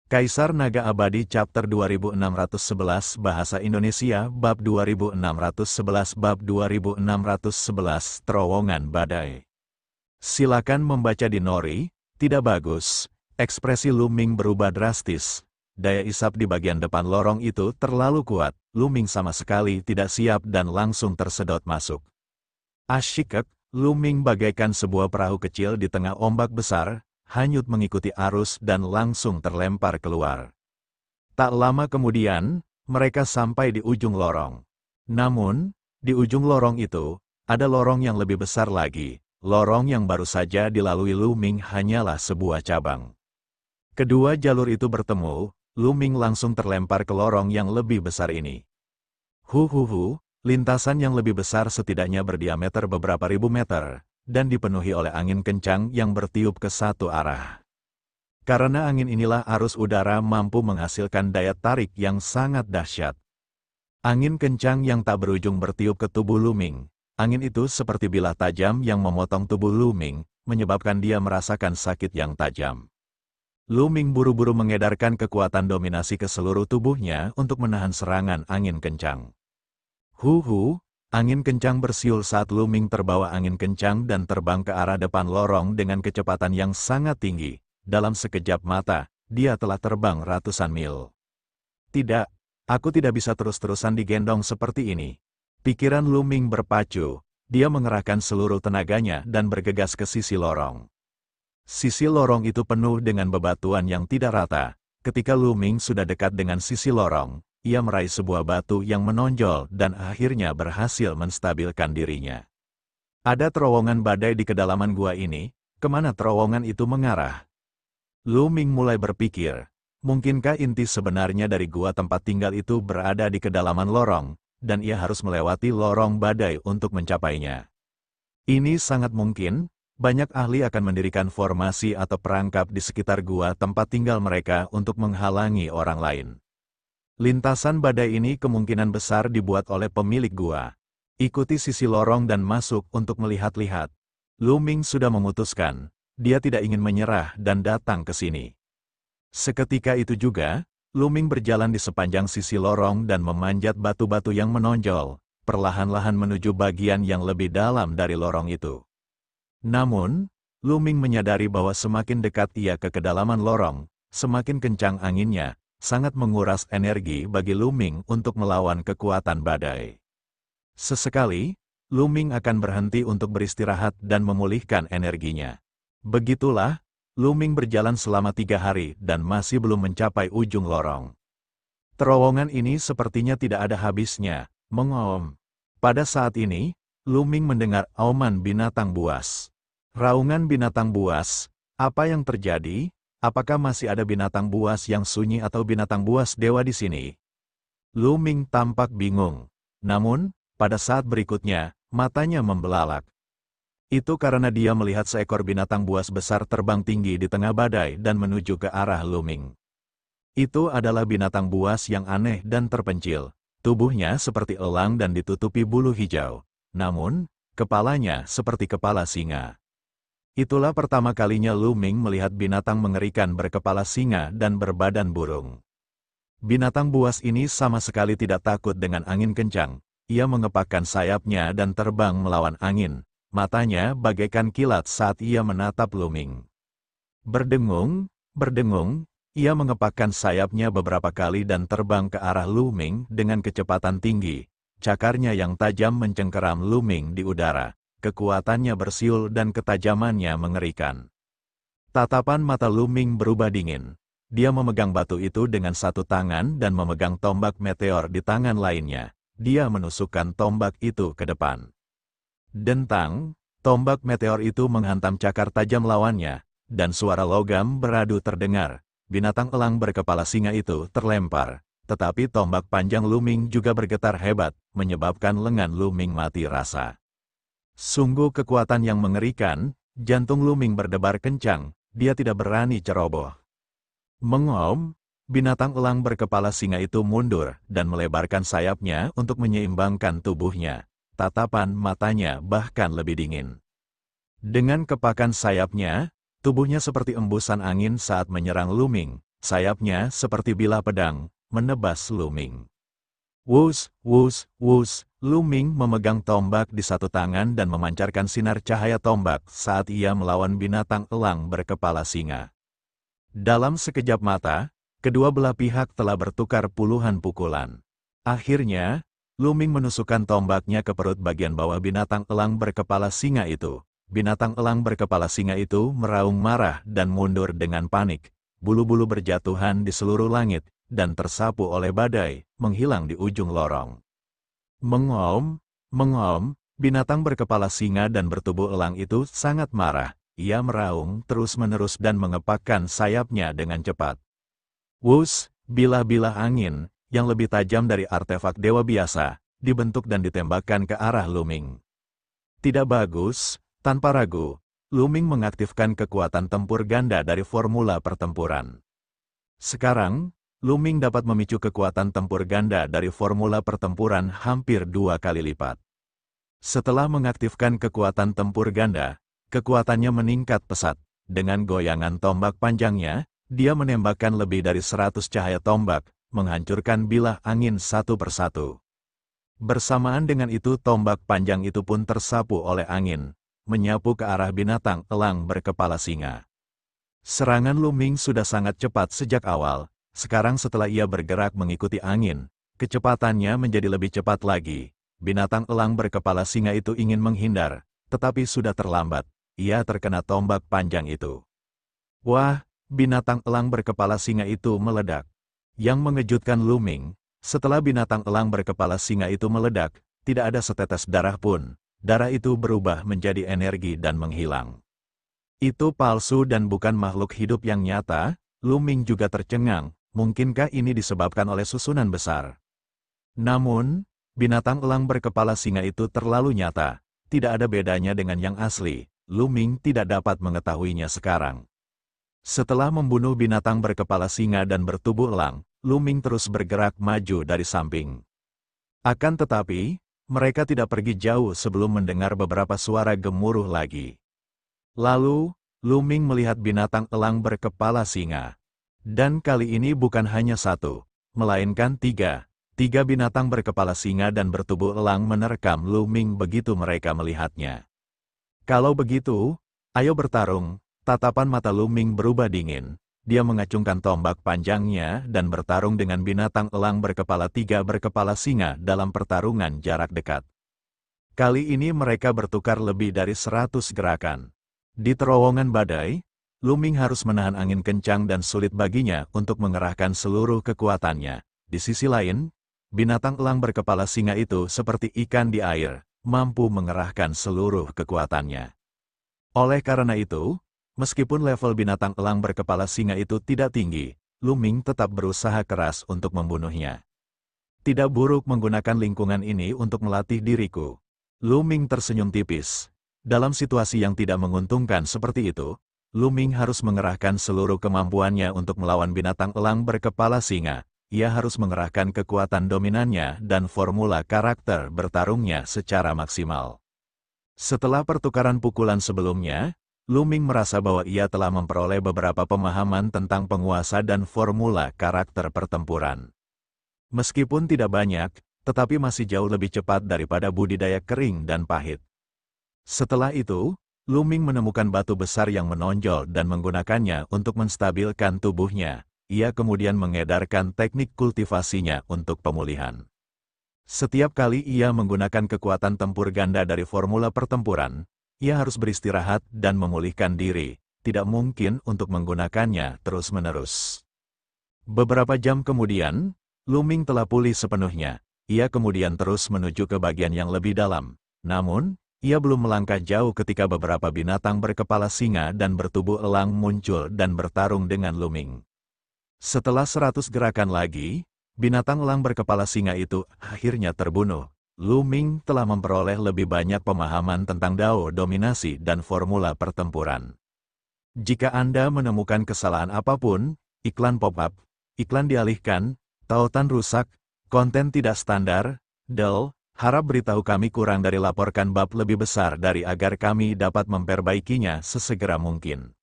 Kaisar Naga Abadi Chapter 2611 Bahasa Indonesia Bab 2611 Bab 2611 Terowongan Badai. Silakan membaca di Nori. Tidak bagus. Ekspresi Lu Ming berubah drastis. Daya isap di bagian depan lorong itu terlalu kuat. Lu Ming sama sekali tidak siap dan langsung tersedot masuk. Asyik, Lu Ming bagaikan sebuah perahu kecil di tengah ombak besar, hanyut mengikuti arus dan langsung terlempar keluar. Tak lama kemudian, mereka sampai di ujung lorong. Namun, di ujung lorong itu, ada lorong yang lebih besar lagi. Lorong yang baru saja dilalui Lu Ming hanyalah sebuah cabang. Kedua jalur itu bertemu, Lu Ming langsung terlempar ke lorong yang lebih besar ini. Lintasan yang lebih besar setidaknya berdiameter beberapa ribu meter, dan dipenuhi oleh angin kencang yang bertiup ke satu arah. Karena angin inilah arus udara mampu menghasilkan daya tarik yang sangat dahsyat. Angin kencang yang tak berujung bertiup ke tubuh Lu Ming. Angin itu seperti bilah tajam yang memotong tubuh Lu Ming, menyebabkan dia merasakan sakit yang tajam. Lu Ming buru-buru mengedarkan kekuatan dominasi ke seluruh tubuhnya untuk menahan serangan angin kencang. Angin kencang bersiul saat Lu Ming terbawa angin kencang dan terbang ke arah depan lorong dengan kecepatan yang sangat tinggi. Dalam sekejap mata, dia telah terbang ratusan mil. Tidak, aku tidak bisa terus-terusan digendong seperti ini. Pikiran Lu Ming berpacu, dia mengerahkan seluruh tenaganya dan bergegas ke sisi lorong. Sisi lorong itu penuh dengan bebatuan yang tidak rata. Ketika Lu Ming sudah dekat dengan sisi lorong, ia meraih sebuah batu yang menonjol dan akhirnya berhasil menstabilkan dirinya. Ada terowongan badai di kedalaman gua ini, kemana terowongan itu mengarah? Lu Ming mulai berpikir, mungkinkah inti sebenarnya dari gua tempat tinggal itu berada di kedalaman lorong, dan ia harus melewati lorong badai untuk mencapainya. Ini sangat mungkin, banyak ahli akan mendirikan formasi atau perangkap di sekitar gua tempat tinggal mereka untuk menghalangi orang lain. Lintasan badai ini kemungkinan besar dibuat oleh pemilik gua. Ikuti sisi lorong dan masuk untuk melihat-lihat. Lu Ming sudah memutuskan, dia tidak ingin menyerah dan datang ke sini. Seketika itu juga, Lu Ming berjalan di sepanjang sisi lorong dan memanjat batu-batu yang menonjol, perlahan-lahan menuju bagian yang lebih dalam dari lorong itu. Namun, Lu Ming menyadari bahwa semakin dekat ia ke kedalaman lorong, semakin kencang anginnya, sangat menguras energi bagi Lu Ming untuk melawan kekuatan badai. Sesekali, Lu Ming akan berhenti untuk beristirahat dan memulihkan energinya. Begitulah, Lu Ming berjalan selama 3 hari dan masih belum mencapai ujung lorong. Terowongan ini sepertinya tidak ada habisnya, mengaum. Pada saat ini, Lu Ming mendengar auman binatang buas. Raungan binatang buas, apa yang terjadi? Apakah masih ada binatang buas yang sunyi atau binatang buas dewa di sini? Lu Ming tampak bingung. Namun, pada saat berikutnya, matanya membelalak. Itu karena dia melihat seekor binatang buas besar terbang tinggi di tengah badai dan menuju ke arah Lu Ming. Itu adalah binatang buas yang aneh dan terpencil. Tubuhnya seperti elang dan ditutupi bulu hijau. Namun, kepalanya seperti kepala singa. Itulah pertama kalinya Lu Ming melihat binatang mengerikan berkepala singa dan berbadan burung. Binatang buas ini sama sekali tidak takut dengan angin kencang. Ia mengepakkan sayapnya dan terbang melawan angin. Matanya bagaikan kilat saat ia menatap Lu Ming. Berdengung, ia mengepakkan sayapnya beberapa kali dan terbang ke arah Lu Ming dengan kecepatan tinggi. Cakarnya yang tajam mencengkeram Lu Ming di udara. Kekuatannya bersiul dan ketajamannya mengerikan. Tatapan mata Lu Ming berubah dingin. Dia memegang batu itu dengan satu tangan dan memegang tombak meteor di tangan lainnya. Dia menusukkan tombak itu ke depan. Dentang, tombak meteor itu menghantam cakar tajam lawannya, dan suara logam beradu terdengar. Binatang elang berkepala singa itu terlempar, tetapi tombak panjang Lu Ming juga bergetar hebat, menyebabkan lengan Lu Ming mati rasa. Sungguh kekuatan yang mengerikan, jantung Lu Ming berdebar kencang, dia tidak berani ceroboh. Mengaum, binatang elang berkepala singa itu mundur dan melebarkan sayapnya untuk menyeimbangkan tubuhnya. Tatapan matanya bahkan lebih dingin. Dengan kepakan sayapnya, tubuhnya seperti embusan angin saat menyerang Lu Ming, sayapnya seperti bilah pedang, menebas Lu Ming. Wus, wus, wus, Lu Ming memegang tombak di satu tangan dan memancarkan sinar cahaya tombak saat ia melawan binatang elang berkepala singa. Dalam sekejap mata, kedua belah pihak telah bertukar puluhan pukulan. Akhirnya, Lu Ming menusukkan tombaknya ke perut bagian bawah binatang elang berkepala singa itu. Binatang elang berkepala singa itu meraung marah dan mundur dengan panik. Bulu-bulu berjatuhan di seluruh langit, dan tersapu oleh badai, menghilang di ujung lorong. Mengom, mengom, binatang berkepala singa dan bertubuh elang itu sangat marah. Ia meraung terus-menerus dan mengepakkan sayapnya dengan cepat. Wus, bilah-bilah angin, yang lebih tajam dari artefak dewa biasa, dibentuk dan ditembakkan ke arah Lu Ming. Tidak bagus, tanpa ragu, Lu Ming mengaktifkan kekuatan tempur ganda dari formula pertempuran. Sekarang, Lu Ming dapat memicu kekuatan tempur ganda dari formula pertempuran hampir 2 kali lipat. Setelah mengaktifkan kekuatan tempur ganda, kekuatannya meningkat pesat. Dengan goyangan tombak panjangnya, dia menembakkan lebih dari 100 cahaya tombak, menghancurkan bilah angin satu persatu. Bersamaan dengan itu tombak panjang itu pun tersapu oleh angin, menyapu ke arah binatang elang berkepala singa. Serangan Lu Ming sudah sangat cepat sejak awal. Sekarang setelah ia bergerak mengikuti angin, kecepatannya menjadi lebih cepat lagi. Binatang elang berkepala singa itu ingin menghindar, tetapi sudah terlambat. Ia terkena tombak panjang itu. Wah, binatang elang berkepala singa itu meledak. Yang mengejutkan Lu Ming, setelah binatang elang berkepala singa itu meledak, tidak ada setetes darah pun. Darah itu berubah menjadi energi dan menghilang. Itu palsu dan bukan makhluk hidup yang nyata. Lu Ming juga tercengang. Mungkinkah ini disebabkan oleh susunan besar? Namun, binatang elang berkepala singa itu terlalu nyata. Tidak ada bedanya dengan yang asli. Lu Ming tidak dapat mengetahuinya sekarang. Setelah membunuh binatang berkepala singa dan bertubuh elang, Lu Ming terus bergerak maju dari samping. Akan tetapi, mereka tidak pergi jauh sebelum mendengar beberapa suara gemuruh lagi. Lalu, Lu Ming melihat binatang elang berkepala singa. Dan kali ini bukan hanya satu, melainkan tiga. Tiga binatang berkepala singa dan bertubuh elang menerkam Lu Ming begitu mereka melihatnya. Kalau begitu, ayo bertarung. Tatapan mata Lu Ming berubah dingin. Dia mengacungkan tombak panjangnya dan bertarung dengan binatang elang berkepala tiga berkepala singa dalam pertarungan jarak dekat. Kali ini mereka bertukar lebih dari 100 gerakan. Di terowongan badai, Lu Ming harus menahan angin kencang dan sulit baginya untuk mengerahkan seluruh kekuatannya. Di sisi lain, binatang elang berkepala singa itu seperti ikan di air, mampu mengerahkan seluruh kekuatannya. Oleh karena itu, meskipun level binatang elang berkepala singa itu tidak tinggi, Lu Ming tetap berusaha keras untuk membunuhnya. Tidak buruk menggunakan lingkungan ini untuk melatih diriku. Lu Ming tersenyum tipis. Dalam situasi yang tidak menguntungkan seperti itu, Lu Ming harus mengerahkan seluruh kemampuannya untuk melawan binatang elang berkepala singa. Ia harus mengerahkan kekuatan dominannya dan formula karakter bertarungnya secara maksimal. Setelah pertukaran pukulan sebelumnya, Lu Ming merasa bahwa ia telah memperoleh beberapa pemahaman tentang penguasa dan formula karakter pertempuran. Meskipun tidak banyak, tetapi masih jauh lebih cepat daripada budidaya kering dan pahit. Setelah itu, Lu Ming menemukan batu besar yang menonjol dan menggunakannya untuk menstabilkan tubuhnya. Ia kemudian mengedarkan teknik kultivasinya untuk pemulihan. Setiap kali ia menggunakan kekuatan tempur ganda dari formula pertempuran, ia harus beristirahat dan memulihkan diri. Tidak mungkin untuk menggunakannya terus-menerus. Beberapa jam kemudian, Lu Ming telah pulih sepenuhnya. Ia kemudian terus menuju ke bagian yang lebih dalam. Namun, ia belum melangkah jauh ketika beberapa binatang berkepala singa dan bertubuh elang muncul dan bertarung dengan Lu Ming. Setelah 100 gerakan lagi, binatang elang berkepala singa itu akhirnya terbunuh. Lu Ming telah memperoleh lebih banyak pemahaman tentang Dao dominasi dan formula pertempuran. Jika Anda menemukan kesalahan apapun, iklan pop-up, iklan dialihkan, tautan rusak, konten tidak standar, dull, harap beritahu kami kurang dari laporkan bab lebih besar dari agar kami dapat memperbaikinya sesegera mungkin.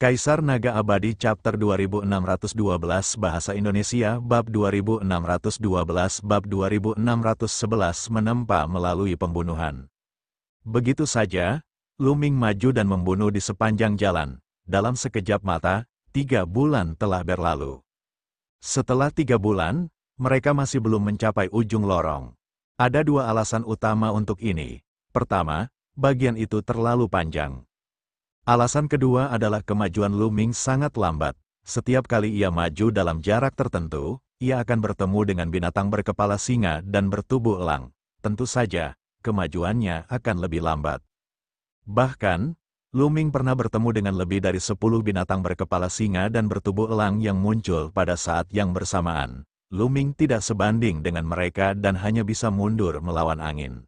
Kaisar Naga Abadi Chapter 2612 Bahasa Indonesia Bab 2612 Bab 2611 Menempa melalui pembunuhan. Begitu saja, Lu Ming maju dan membunuh di sepanjang jalan. Dalam sekejap mata, 3 bulan telah berlalu. Setelah 3 bulan, mereka masih belum mencapai ujung lorong. Ada 2 alasan utama untuk ini. Pertama, bagian itu terlalu panjang. Alasan kedua adalah kemajuan Lu Ming sangat lambat. Setiap kali ia maju dalam jarak tertentu, ia akan bertemu dengan binatang berkepala singa dan bertubuh elang. Tentu saja, kemajuannya akan lebih lambat. Bahkan, Lu Ming pernah bertemu dengan lebih dari 10 binatang berkepala singa dan bertubuh elang yang muncul pada saat yang bersamaan. Lu Ming tidak sebanding dengan mereka dan hanya bisa mundur melawan angin.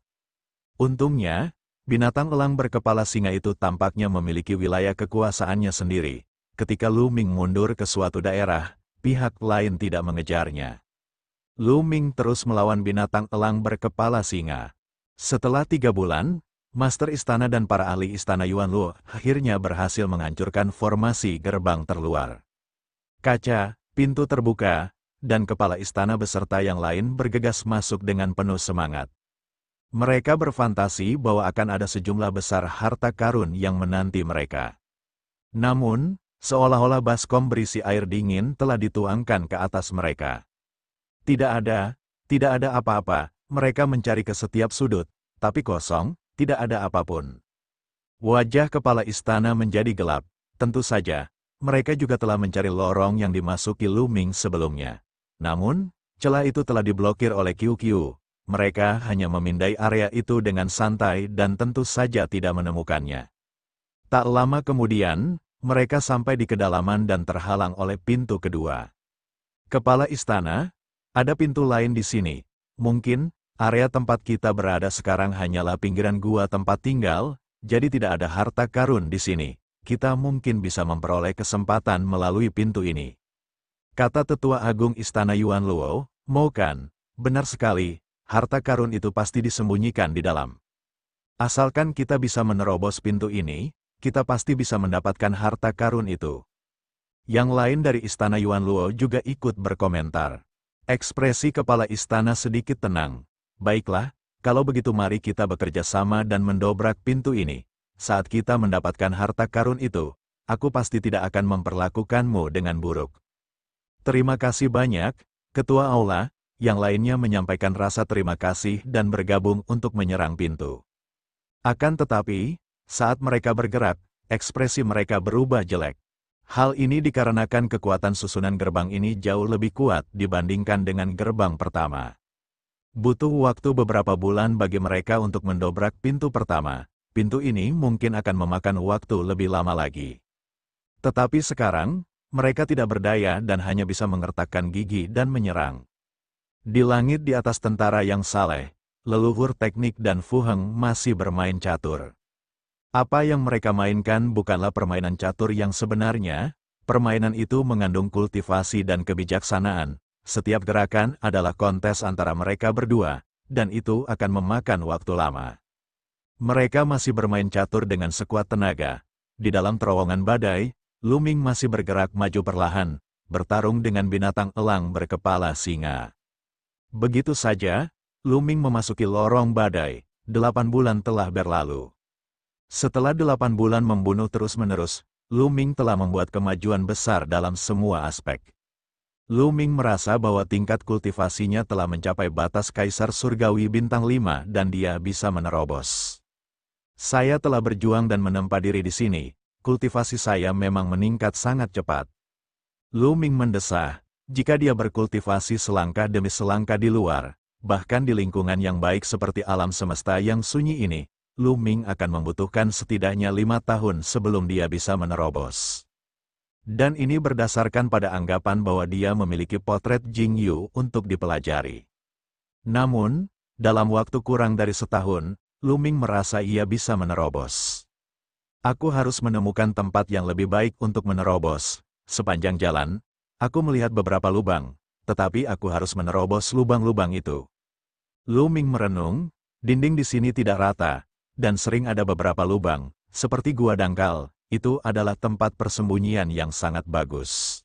Untungnya, binatang elang berkepala singa itu tampaknya memiliki wilayah kekuasaannya sendiri. Ketika Lu Ming mundur ke suatu daerah, pihak lain tidak mengejarnya. Lu Ming terus melawan binatang elang berkepala singa. Setelah 3 bulan, Master Istana dan para ahli Istana Yuan Lu akhirnya berhasil menghancurkan formasi gerbang terluar. Kaca, pintu terbuka, dan kepala istana beserta yang lain bergegas masuk dengan penuh semangat. Mereka berfantasi bahwa akan ada sejumlah besar harta karun yang menanti mereka. Namun, seolah-olah baskom berisi air dingin telah dituangkan ke atas mereka. Tidak ada apa-apa, mereka mencari ke setiap sudut, tapi kosong, tidak ada apapun. Wajah kepala istana menjadi gelap, tentu saja, mereka juga telah mencari lorong yang dimasuki Lu Ming sebelumnya. Namun, celah itu telah diblokir oleh QQ. Mereka hanya memindai area itu dengan santai dan tentu saja tidak menemukannya. Tak lama kemudian, mereka sampai di kedalaman dan terhalang oleh pintu kedua. Kepala istana, ada pintu lain di sini. Mungkin, area tempat kita berada sekarang hanyalah pinggiran gua tempat tinggal, jadi tidak ada harta karun di sini. Kita mungkin bisa memperoleh kesempatan melalui pintu ini. Kata Tetua Agung Istana Yuan Luo, mau kan? Benar sekali. Harta karun itu pasti disembunyikan di dalam. Asalkan kita bisa menerobos pintu ini, kita pasti bisa mendapatkan harta karun itu. Yang lain dari Istana Yuan Luo juga ikut berkomentar. Ekspresi kepala istana sedikit tenang. Baiklah, kalau begitu mari kita bekerja sama dan mendobrak pintu ini. Saat kita mendapatkan harta karun itu, aku pasti tidak akan memperlakukanmu dengan buruk. Terima kasih banyak, Ketua Aula. Yang lainnya menyampaikan rasa terima kasih dan bergabung untuk menyerang pintu. Akan tetapi, saat mereka bergerak, ekspresi mereka berubah jelek. Hal ini dikarenakan kekuatan susunan gerbang ini jauh lebih kuat dibandingkan dengan gerbang pertama. Butuh waktu beberapa bulan bagi mereka untuk mendobrak pintu pertama. Pintu ini mungkin akan memakan waktu lebih lama lagi. Tetapi sekarang, mereka tidak berdaya dan hanya bisa mengertakkan gigi dan menyerang. Di langit di atas tentara yang saleh, leluhur teknik dan Fu Heng masih bermain catur. Apa yang mereka mainkan bukanlah permainan catur yang sebenarnya, permainan itu mengandung kultivasi dan kebijaksanaan. Setiap gerakan adalah kontes antara mereka berdua, dan itu akan memakan waktu lama. Mereka masih bermain catur dengan sekuat tenaga. Di dalam terowongan badai, Lu Ming masih bergerak maju perlahan, bertarung dengan binatang elang berkepala singa. Begitu saja, Lu Ming memasuki lorong badai. 8 bulan telah berlalu. Setelah 8 bulan membunuh terus-menerus, Lu Ming telah membuat kemajuan besar dalam semua aspek. Lu Ming merasa bahwa tingkat kultivasinya telah mencapai batas Kaisar Surgawi bintang 5 dan dia bisa menerobos. Saya telah berjuang dan menempa diri di sini, kultivasi saya memang meningkat sangat cepat. Lu Ming mendesah. Jika dia berkultivasi selangkah demi selangkah di luar, bahkan di lingkungan yang baik seperti alam semesta yang sunyi ini, Lu Ming akan membutuhkan setidaknya 5 tahun sebelum dia bisa menerobos. Dan ini berdasarkan pada anggapan bahwa dia memiliki potret Jing Yu untuk dipelajari. Namun, dalam waktu kurang dari setahun, Lu Ming merasa ia bisa menerobos. Aku harus menemukan tempat yang lebih baik untuk menerobos. Sepanjang jalan, aku melihat beberapa lubang, tetapi aku harus menerobos lubang-lubang itu. Lu Ming merenung, dinding di sini tidak rata, dan sering ada beberapa lubang, seperti gua dangkal, itu adalah tempat persembunyian yang sangat bagus.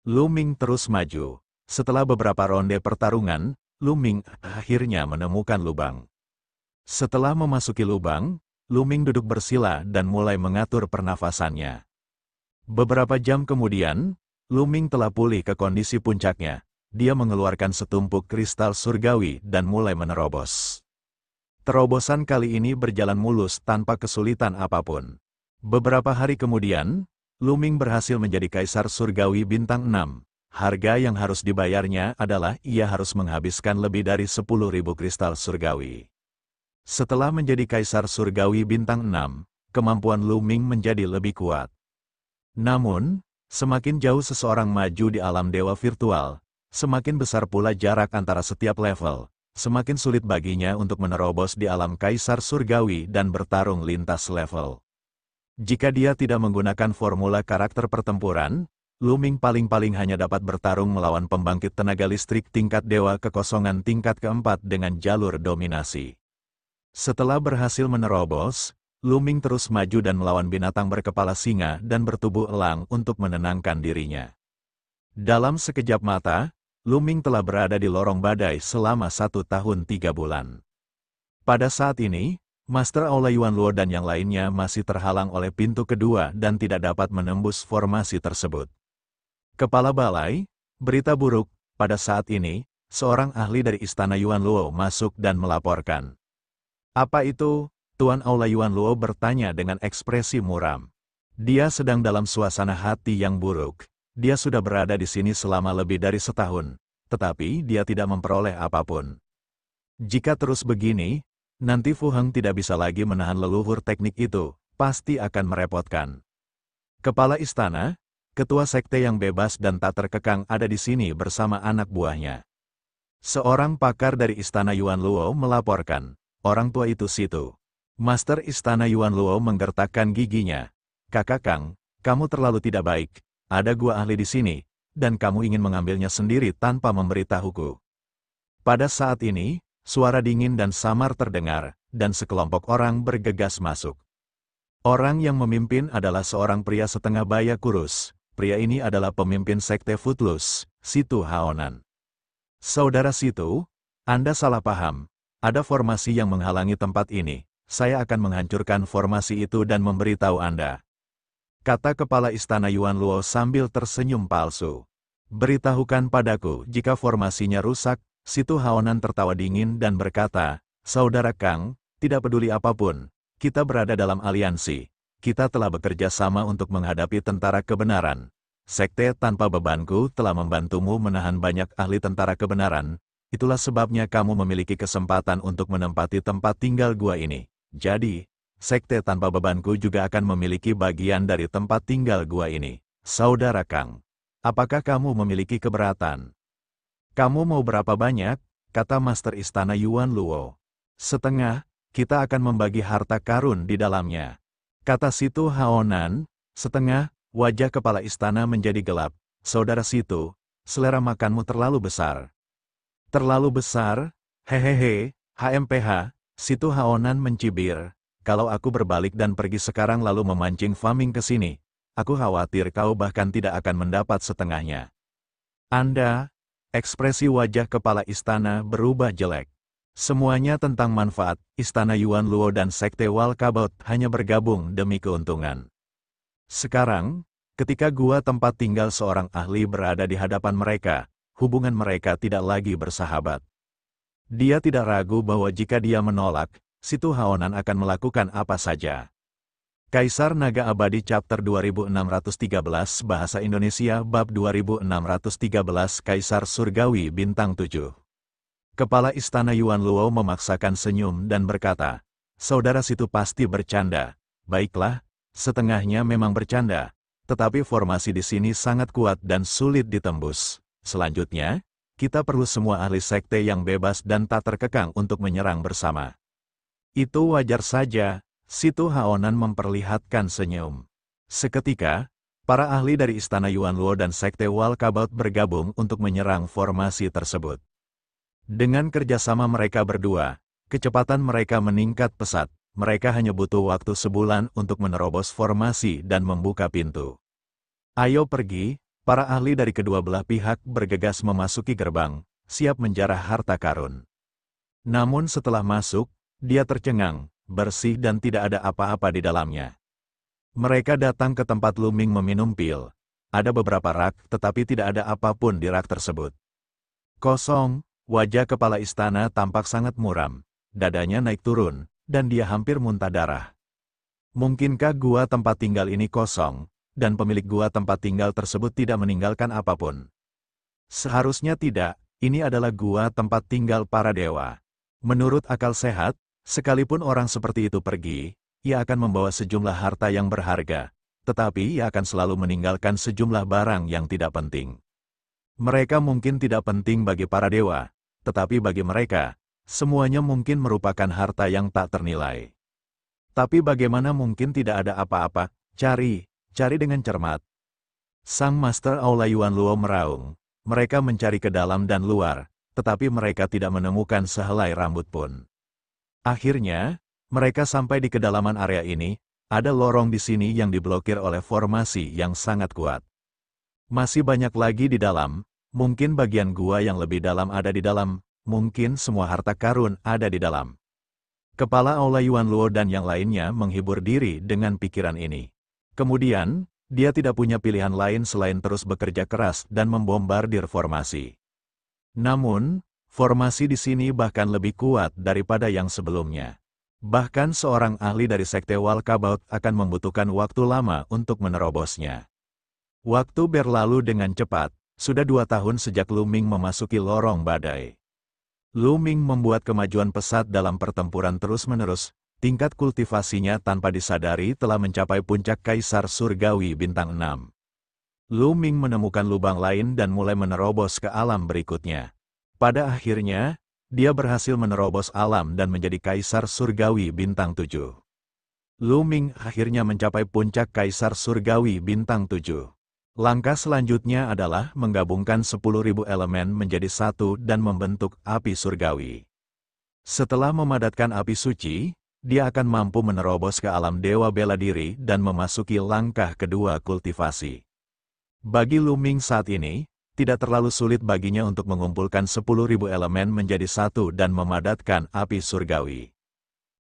Lu Ming terus maju. Setelah beberapa ronde pertarungan, Lu Ming akhirnya menemukan lubang. Setelah memasuki lubang, Lu Ming duduk bersila dan mulai mengatur pernafasannya. Beberapa jam kemudian, Lu Ming telah pulih ke kondisi puncaknya. Dia mengeluarkan setumpuk kristal surgawi dan mulai menerobos. Terobosan kali ini berjalan mulus tanpa kesulitan apapun. Beberapa hari kemudian, Lu Ming berhasil menjadi Kaisar Surgawi Bintang 6. Harga yang harus dibayarnya adalah ia harus menghabiskan lebih dari 10.000 kristal surgawi. Setelah menjadi Kaisar Surgawi Bintang 6, kemampuan Lu Ming menjadi lebih kuat. Namun, semakin jauh seseorang maju di alam dewa virtual, semakin besar pula jarak antara setiap level, semakin sulit baginya untuk menerobos di alam Kaisar Surgawi dan bertarung lintas level. Jika dia tidak menggunakan formula karakter pertempuran, Lu Ming paling-paling hanya dapat bertarung melawan pembangkit tenaga listrik tingkat dewa kekosongan tingkat keempat dengan jalur dominasi. Setelah berhasil menerobos, Lu Ming terus maju dan melawan binatang berkepala singa dan bertubuh elang untuk menenangkan dirinya. Dalam sekejap mata, Lu Ming telah berada di lorong badai selama 1 tahun 3 bulan. Pada saat ini, Master Aula Yuan Luo dan yang lainnya masih terhalang oleh pintu kedua dan tidak dapat menembus formasi tersebut. Kepala balai, berita buruk, pada saat ini, seorang ahli dari Istana Yuan Luo masuk dan melaporkan. Apa itu? Tuan Aula Yuan Luo bertanya dengan ekspresi muram. Dia sedang dalam suasana hati yang buruk. Dia sudah berada di sini selama lebih dari setahun, tetapi dia tidak memperoleh apapun. Jika terus begini, nanti Fu Heng tidak bisa lagi menahan leluhur teknik itu, pasti akan merepotkan. Kepala istana, ketua sekte yang bebas dan tak terkekang ada di sini bersama anak buahnya. Seorang pakar dari Istana Yuan Luo melaporkan, orang tua itu situ. Master Istana Yuan Luo menggertakkan giginya. Kakak Kang, kamu terlalu tidak baik. Ada gua ahli di sini, dan kamu ingin mengambilnya sendiri tanpa memberitahuku. Pada saat ini, suara dingin dan samar terdengar, dan sekelompok orang bergegas masuk. Orang yang memimpin adalah seorang pria setengah baya kurus. Pria ini adalah pemimpin sekte Footloose, Situ Haonan. Saudara Situ, Anda salah paham. Ada formasi yang menghalangi tempat ini. Saya akan menghancurkan formasi itu dan memberitahu Anda. Kata kepala istana Yuan Luo sambil tersenyum palsu. Beritahukan padaku jika formasinya rusak. Situ Haonan tertawa dingin dan berkata, Saudara Kang, tidak peduli apapun, kita berada dalam aliansi. Kita telah bekerja sama untuk menghadapi tentara kebenaran. Sekte tanpa bebanku telah membantumu menahan banyak ahli tentara kebenaran. Itulah sebabnya kamu memiliki kesempatan untuk menempati tempat tinggal gua ini. Jadi, sekte tanpa bebanku juga akan memiliki bagian dari tempat tinggal gua ini. Saudara Kang, apakah kamu memiliki keberatan? Kamu mau berapa banyak? Kata Master Istana Yuan Luo. Setengah, kita akan membagi harta karun di dalamnya. Kata Situ Haonan, setengah, wajah kepala istana menjadi gelap. Saudara Situ, selera makanmu terlalu besar. Terlalu besar? Hehehe, HMPH, Situ Haonan mencibir. Kalau aku berbalik dan pergi sekarang lalu memancing Faming ke sini, aku khawatir kau bahkan tidak akan mendapat setengahnya. Anda, ekspresi wajah kepala istana berubah jelek. Semuanya tentang manfaat, Istana Yuan Luo dan Sekte Walkabout hanya bergabung demi keuntungan. Sekarang, ketika gua tempat tinggal seorang ahli berada di hadapan mereka, hubungan mereka tidak lagi bersahabat. Dia tidak ragu bahwa jika dia menolak, Situ Haonan akan melakukan apa saja. Kaisar Naga Abadi Chapter 2613 Bahasa Indonesia Bab 2613 Kaisar Surgawi Bintang 7. Kepala Istana Yuan Luo memaksakan senyum dan berkata, Saudara Situ pasti bercanda. Baiklah, setengahnya memang bercanda, tetapi formasi di sini sangat kuat dan sulit ditembus. Selanjutnya, kita perlu semua ahli sekte yang bebas dan tak terkekang untuk menyerang bersama. Itu wajar saja, Situ Haonan memperlihatkan senyum. Seketika, para ahli dari Istana Yuan Luo dan Sekte Walkabout bergabung untuk menyerang formasi tersebut. Dengan kerjasama mereka berdua, kecepatan mereka meningkat pesat, mereka hanya butuh waktu sebulan untuk menerobos formasi dan membuka pintu. Ayo pergi, para ahli dari kedua belah pihak bergegas memasuki gerbang, siap menjarah harta karun. Namun setelah masuk, dia tercengang, bersih dan tidak ada apa-apa di dalamnya. Mereka datang ke tempat Lu Ming meminum pil. Ada beberapa rak, tetapi tidak ada apapun di rak tersebut. Kosong, wajah kepala istana tampak sangat muram. Dadanya naik turun, dan dia hampir muntah darah. Mungkinkah gua tempat tinggal ini kosong, dan pemilik gua tempat tinggal tersebut tidak meninggalkan apapun? Seharusnya tidak, ini adalah gua tempat tinggal para dewa. Menurut akal sehat, sekalipun orang seperti itu pergi, ia akan membawa sejumlah harta yang berharga, tetapi ia akan selalu meninggalkan sejumlah barang yang tidak penting. Mereka mungkin tidak penting bagi para dewa, tetapi bagi mereka, semuanya mungkin merupakan harta yang tak ternilai. Tapi bagaimana mungkin tidak ada apa-apa? Cari dengan cermat. Sang Master Aula Yuan Luo meraung. Mereka mencari ke dalam dan luar, tetapi mereka tidak menemukan sehelai rambut pun. Akhirnya, mereka sampai di kedalaman area ini. Ada lorong di sini yang diblokir oleh formasi yang sangat kuat. Masih banyak lagi di dalam, mungkin bagian gua yang lebih dalam ada di dalam, mungkin semua harta karun ada di dalam. Kepala Aula Yuan Luo dan yang lainnya menghibur diri dengan pikiran ini. Kemudian, dia tidak punya pilihan lain selain terus bekerja keras dan membombardir formasi. Namun, formasi di sini bahkan lebih kuat daripada yang sebelumnya. Bahkan seorang ahli dari Sekte Walkabout akan membutuhkan waktu lama untuk menerobosnya. Waktu berlalu dengan cepat, sudah 2 tahun sejak Lu Ming memasuki lorong badai. Lu Ming membuat kemajuan pesat dalam pertempuran terus-menerus, tingkat kultivasinya tanpa disadari telah mencapai puncak Kaisar Surgawi Bintang 6. Lu Ming menemukan lubang lain dan mulai menerobos ke alam berikutnya. Pada akhirnya, dia berhasil menerobos alam dan menjadi Kaisar Surgawi Bintang 7. Lu Ming akhirnya mencapai puncak Kaisar Surgawi Bintang 7. Langkah selanjutnya adalah menggabungkan 10.000 elemen menjadi satu dan membentuk api surgawi. Setelah memadatkan api suci, dia akan mampu menerobos ke alam dewa bela diri dan memasuki langkah kedua kultivasi. Bagi Lu Ming saat ini, tidak terlalu sulit baginya untuk mengumpulkan 10.000 elemen menjadi satu dan memadatkan api surgawi.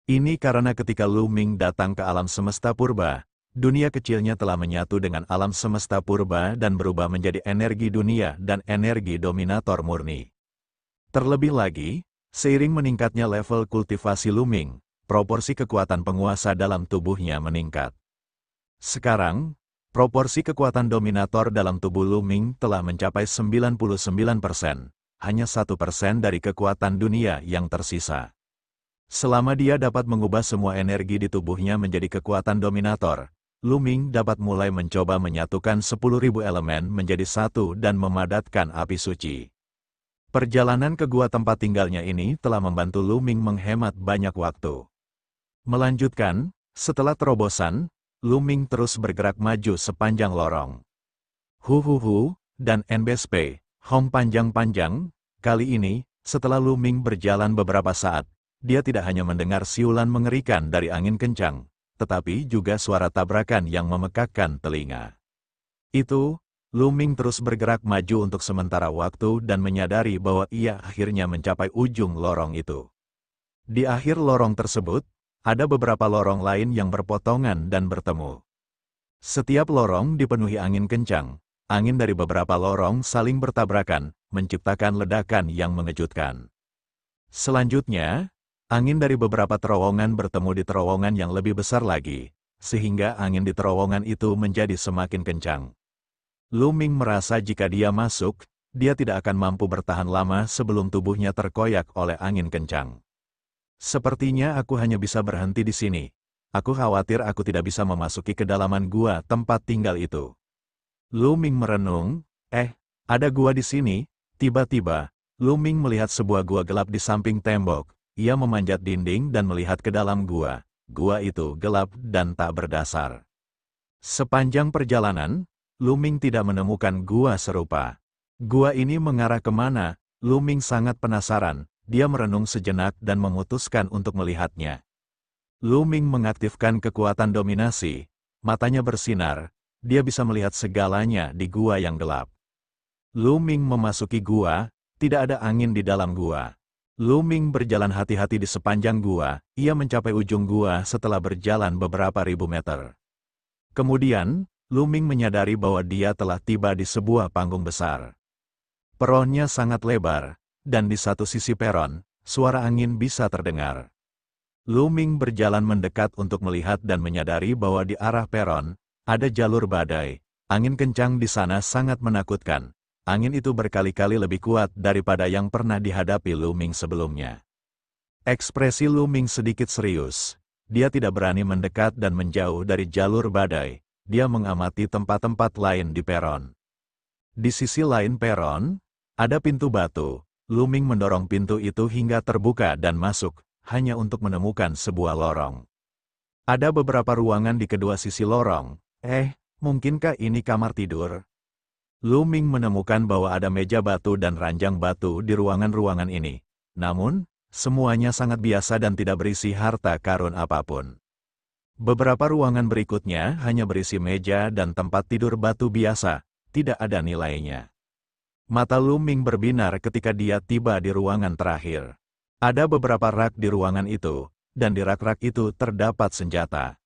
Ini karena ketika Lu Ming datang ke alam semesta purba, dunia kecilnya telah menyatu dengan alam semesta purba dan berubah menjadi energi dunia dan energi dominator murni. Terlebih lagi, seiring meningkatnya level kultivasi Lu Ming, proporsi kekuatan penguasa dalam tubuhnya meningkat. Sekarang, proporsi kekuatan dominator dalam tubuh Lu Ming telah mencapai 99%, hanya 1% dari kekuatan dunia yang tersisa. Selama dia dapat mengubah semua energi di tubuhnya menjadi kekuatan dominator, Lu Ming dapat mulai mencoba menyatukan 10.000 elemen menjadi satu dan memadatkan api suci. Perjalanan ke gua tempat tinggalnya ini telah membantu Lu Ming menghemat banyak waktu. Melanjutkan, setelah terobosan, Lu Ming terus bergerak maju sepanjang lorong. Hu, dan NBSP, Hong panjang-panjang, kali ini, setelah Lu Ming berjalan beberapa saat, dia tidak hanya mendengar siulan mengerikan dari angin kencang, tetapi juga suara tabrakan yang memekakkan telinga. Itu, Lu Ming terus bergerak maju untuk sementara waktu dan menyadari bahwa ia akhirnya mencapai ujung lorong itu. Di akhir lorong tersebut, ada beberapa lorong lain yang berpotongan dan bertemu. Setiap lorong dipenuhi angin kencang. Angin dari beberapa lorong saling bertabrakan, menciptakan ledakan yang mengejutkan. Selanjutnya, angin dari beberapa terowongan bertemu di terowongan yang lebih besar lagi, sehingga angin di terowongan itu menjadi semakin kencang. Lu Ming merasa jika dia masuk, dia tidak akan mampu bertahan lama sebelum tubuhnya terkoyak oleh angin kencang. Sepertinya aku hanya bisa berhenti di sini. Aku khawatir aku tidak bisa memasuki kedalaman gua tempat tinggal itu. Lu Ming merenung, ada gua di sini. Tiba-tiba, Lu Ming melihat sebuah gua gelap di samping tembok. Ia memanjat dinding dan melihat ke dalam gua. Gua itu gelap dan tak berdasar. Sepanjang perjalanan, Lu Ming tidak menemukan gua serupa. Gua ini mengarah kemana? Lu Ming sangat penasaran. Dia merenung sejenak dan memutuskan untuk melihatnya. Lu Ming mengaktifkan kekuatan dominasi, matanya bersinar, dia bisa melihat segalanya di gua yang gelap. Lu Ming memasuki gua, tidak ada angin di dalam gua. Lu Ming berjalan hati-hati di sepanjang gua, ia mencapai ujung gua setelah berjalan beberapa ribu meter. Kemudian, Lu Ming menyadari bahwa dia telah tiba di sebuah panggung besar. Peronnya sangat lebar, dan di satu sisi peron, suara angin bisa terdengar. Lu Ming berjalan mendekat untuk melihat dan menyadari bahwa di arah peron, ada jalur badai. Angin kencang di sana sangat menakutkan. Angin itu berkali-kali lebih kuat daripada yang pernah dihadapi Lu Ming sebelumnya. Ekspresi Lu Ming sedikit serius. Dia tidak berani mendekat dan menjauh dari jalur badai. Dia mengamati tempat-tempat lain di peron. Di sisi lain peron, ada pintu batu. Lu Ming mendorong pintu itu hingga terbuka dan masuk, hanya untuk menemukan sebuah lorong. Ada beberapa ruangan di kedua sisi lorong. Mungkinkah ini kamar tidur? Lu Ming menemukan bahwa ada meja batu dan ranjang batu di ruangan-ruangan ini. Namun, semuanya sangat biasa dan tidak berisi harta karun apapun. Beberapa ruangan berikutnya hanya berisi meja dan tempat tidur batu biasa, tidak ada nilainya. Mata Lu Ming berbinar ketika dia tiba di ruangan terakhir. Ada beberapa rak di ruangan itu, dan di rak-rak itu terdapat senjata.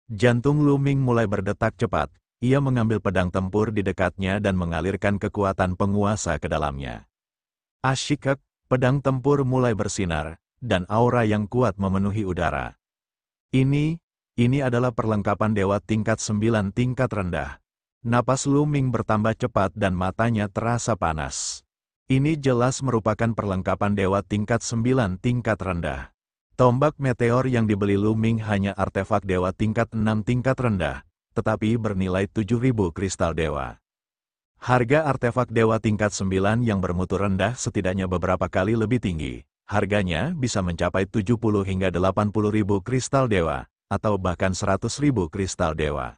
Jantung Lu Ming mulai berdetak cepat, ia mengambil pedang tempur di dekatnya dan mengalirkan kekuatan penguasa ke dalamnya. Asyik, pedang tempur mulai bersinar, dan aura yang kuat memenuhi udara. Ini adalah perlengkapan dewa tingkat 9 tingkat rendah. Napas Lu Ming bertambah cepat dan matanya terasa panas. Ini jelas merupakan perlengkapan dewa tingkat 9 tingkat rendah. Tombak meteor yang dibeli Lu Ming hanya artefak dewa tingkat 6 tingkat rendah, tetapi bernilai 7.000 kristal dewa. Harga artefak dewa tingkat 9 yang bermutu rendah setidaknya beberapa kali lebih tinggi. Harganya bisa mencapai 70 hingga 80.000 kristal dewa, atau bahkan 100.000 kristal dewa.